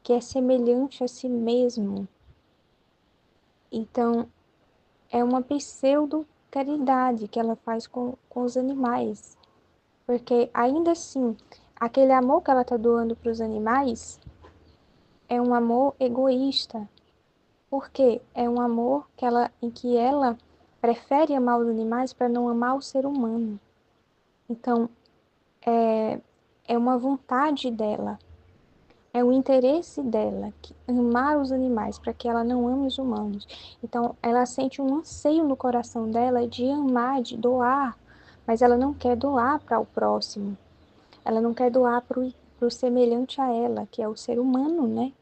S5: que é semelhante a si mesmo. Então, é uma pseudo-caridade que ela faz com os animais. Porque, ainda assim, aquele amor que ela está doando para os animais é um amor egoísta. Porque é um amor em que ela prefere amar os animais para não amar o ser humano. Então, é uma vontade dela, é o interesse dela amar os animais para que ela não ame os humanos. Então, ela sente um anseio no coração dela de amar, de doar, mas ela não quer doar para o próximo. Ela não quer doar para o semelhante a ela, que é o ser humano, né?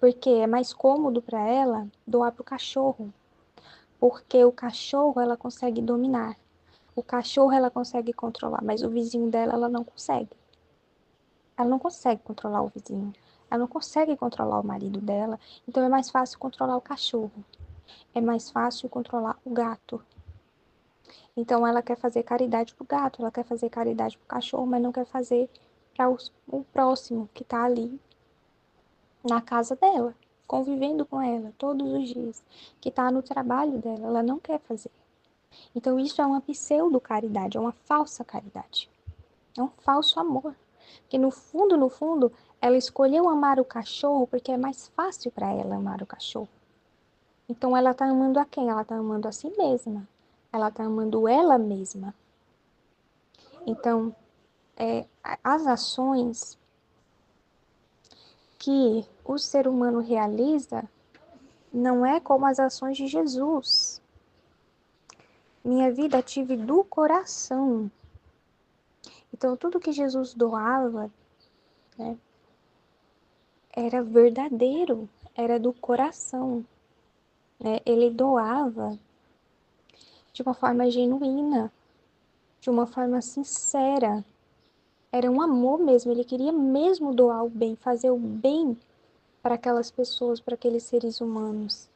S5: Porque é mais cômodo para ela doar para o cachorro. Porque o cachorro ela consegue dominar. O cachorro ela consegue controlar, mas o vizinho dela ela não consegue. Ela não consegue controlar o vizinho. Ela não consegue controlar o marido dela. Então é mais fácil controlar o cachorro. É mais fácil controlar o gato. Então ela quer fazer caridade pro gato, ela quer fazer caridade pro cachorro, mas não quer fazer para o próximo que está ali na casa dela, convivendo com ela todos os dias, que está no trabalho dela, ela não quer fazer. Então isso é uma pseudo-caridade, é uma falsa caridade. É um falso amor. Porque no fundo, ela escolheu amar o cachorro porque é mais fácil para ela amar o cachorro. Então ela está amando a quem? Ela está amando a si mesma. Ela está amando ela mesma. Então, as ações que o ser humano realiza não é como as ações de Jesus. Minha vida tive do coração. Então, tudo que Jesus doava, né, era verdadeiro, era do coração. Né? Ele doava de uma forma genuína, de uma forma sincera. Era um amor mesmo, ele queria mesmo doar o bem, fazer o bem para aquelas pessoas, para aqueles seres humanos.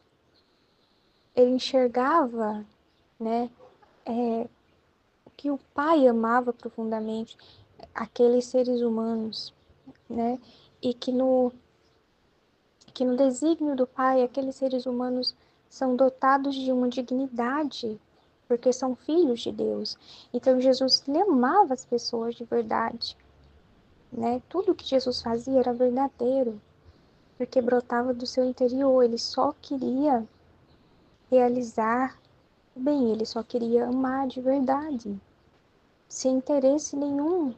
S5: Ele enxergava, né, que o Pai amava profundamente aqueles seres humanos, né, e que que no desígnio do Pai, aqueles seres humanos são dotados de uma dignidade, porque são filhos de Deus. Então, Jesus ele amava as pessoas de verdade, né? Tudo que Jesus fazia era verdadeiro, porque brotava do seu interior. Ele só queria realizar o bem, ele só queria amar de verdade, sem interesse nenhum,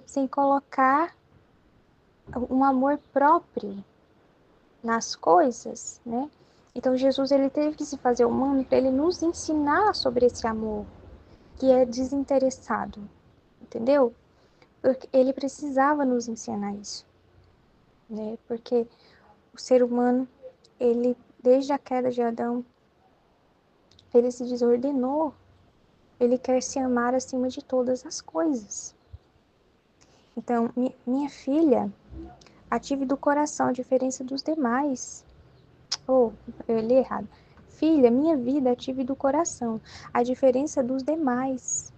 S5: sem colocar um amor próprio nas coisas, né? Então Jesus ele teve que se fazer humano para ele nos ensinar sobre esse amor que é desinteressado, entendeu? Porque ele precisava nos ensinar isso, né? Porque o ser humano, ele desde a queda de Adão, ele se desordenou, ele quer se amar acima de todas as coisas. Então, minha filha, ative do coração a diferença dos demais. Eu li errado. Filha, minha vida, ative do coração a diferença dos demais.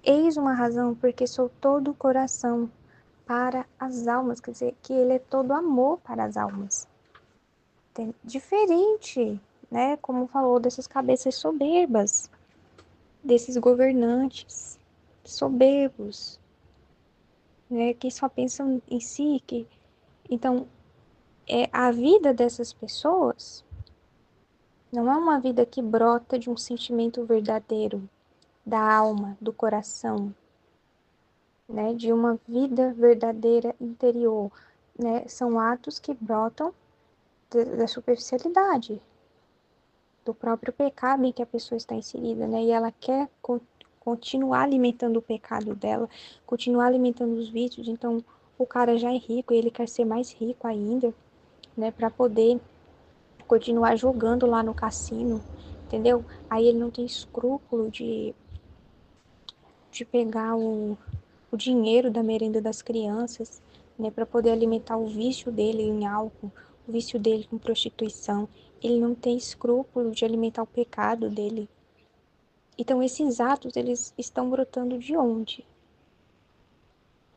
S5: Eis uma razão porque sou todo o coração para as almas, quer dizer, que ele é todo amor para as almas. Diferente, né? Como falou, dessas cabeças soberbas, desses governantes soberbos, né? Que só pensam em si, que então a vida dessas pessoas não é uma vida que brota de um sentimento verdadeiro, da alma, do coração, né? De uma vida verdadeira interior, né? São atos que brotam da superficialidade, do próprio pecado em que a pessoa está inserida, né? E ela quer continuar alimentando o pecado dela, continuar alimentando os vícios. Então, o cara já é rico e ele quer ser mais rico ainda, né? Para poder continuar jogando lá no cassino, entendeu? Aí ele não tem escrúpulo de pegar o dinheiro da merenda das crianças, né, para poder alimentar o vício dele em álcool, o vício dele com prostituição. Ele não tem escrúpulo de alimentar o pecado dele. Então esses atos, eles estão brotando de onde?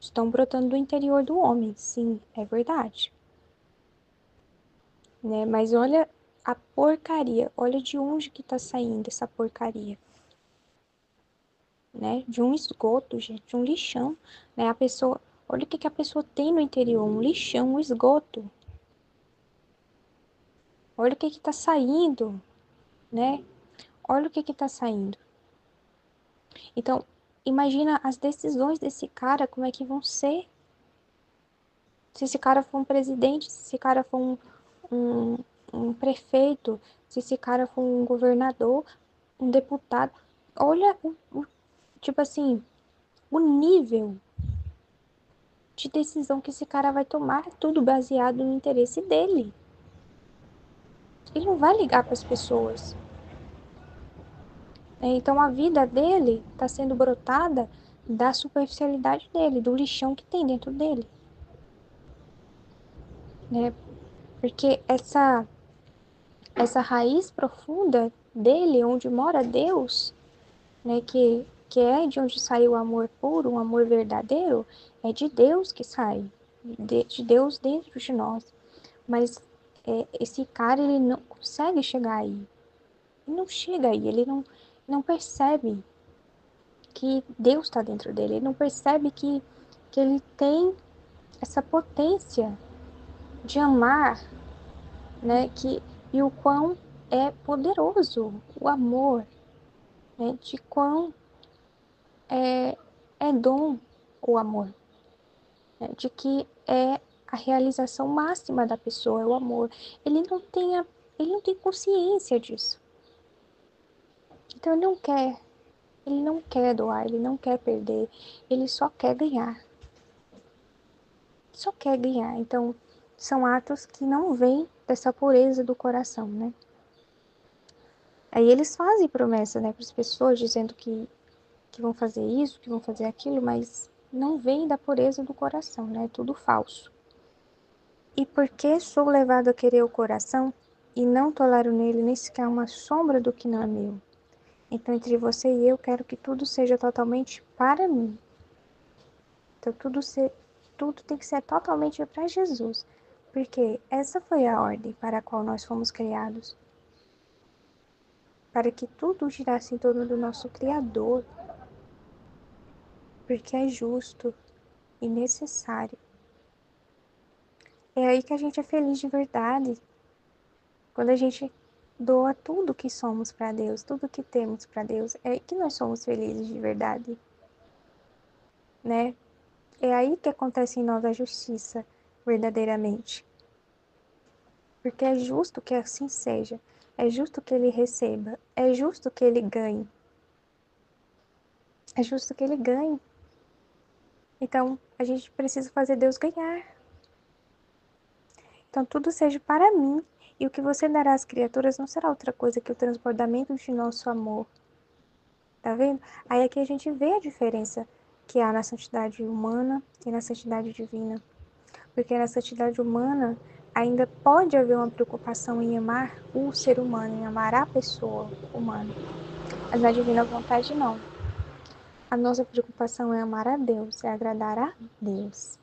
S5: Estão brotando do interior do homem, sim, é verdade. Né? Mas olha a porcaria, olha de onde que tá saindo essa porcaria. Né? De um esgoto, gente, de um lixão, né? A pessoa, olha o que que a pessoa tem no interior, um lixão, um esgoto. Olha o que que tá saindo, né? Olha o que que tá saindo. Então, imagina as decisões desse cara, como é que vão ser? Se esse cara for um presidente, se esse cara for um, um prefeito, se esse cara for um governador, um deputado. Olha, tipo assim, o nível de decisão que esse cara vai tomar, tudo baseado no interesse dele. Ele não vai ligar para as pessoas. Então a vida dele está sendo brotada da superficialidade dele, do lixão que tem dentro dele. Né? Porque essa raiz profunda dele, onde mora Deus, né, que é de onde sai o amor puro, um amor verdadeiro, é de Deus que sai, de Deus dentro de nós. Mas esse cara, ele não consegue chegar aí. Ele não chega aí, ele não percebe que Deus está dentro dele, ele não percebe que ele tem essa potência de amar, né? E o quão é poderoso o amor, né? De quão é dom o amor, né? De que é a realização máxima da pessoa, é o amor. Ele não tem, ele não tem consciência disso. Então ele não quer doar, ele não quer perder, ele só quer ganhar. Só quer ganhar. Então, são atos que não vêm dessa pureza do coração, né? Aí eles fazem promessa, né, para as pessoas, dizendo que vão fazer isso, que vão fazer aquilo, mas não vem da pureza do coração, né? É tudo falso. E porque sou levado a querer o coração e não tolero nele nem sequer uma sombra do que não é meu. Então, entre você e eu, quero que tudo seja totalmente para mim. Então, tudo tem que ser totalmente para Jesus. Porque essa foi a ordem para a qual nós fomos criados. Para que tudo girasse em torno do nosso Criador. Porque é justo e necessário. É aí que a gente é feliz de verdade. Quando a gente doa tudo que somos para Deus, tudo que temos para Deus, é aí que nós somos felizes de verdade, né? É aí que acontece em nós a justiça, verdadeiramente. Porque é justo que assim seja, é justo que ele receba, é justo que ele ganhe. É justo que ele ganhe. Então, a gente precisa fazer Deus ganhar. Então, tudo seja para mim, e o que você dará às criaturas não será outra coisa que o transbordamento de nosso amor. Tá vendo? Aí aqui a gente vê a diferença que há na santidade humana e na santidade divina. Porque na santidade humana ainda pode haver uma preocupação em amar o ser humano, em amar a pessoa humana. Mas na divina vontade, não. A nossa preocupação é amar a Deus, é agradar a Deus.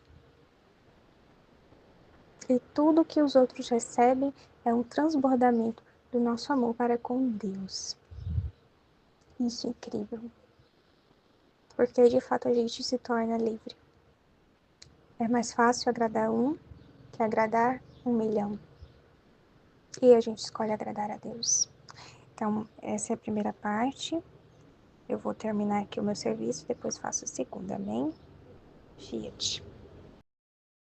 S5: E tudo que os outros recebem é um transbordamento do nosso amor para com Deus. Isso é incrível. Porque de fato a gente se torna livre. É mais fácil agradar um que agradar 1.000.000. E a gente escolhe agradar a Deus. Então, essa é a primeira parte. Eu vou terminar aqui o meu serviço, depois faço a segunda, amém? Fiat.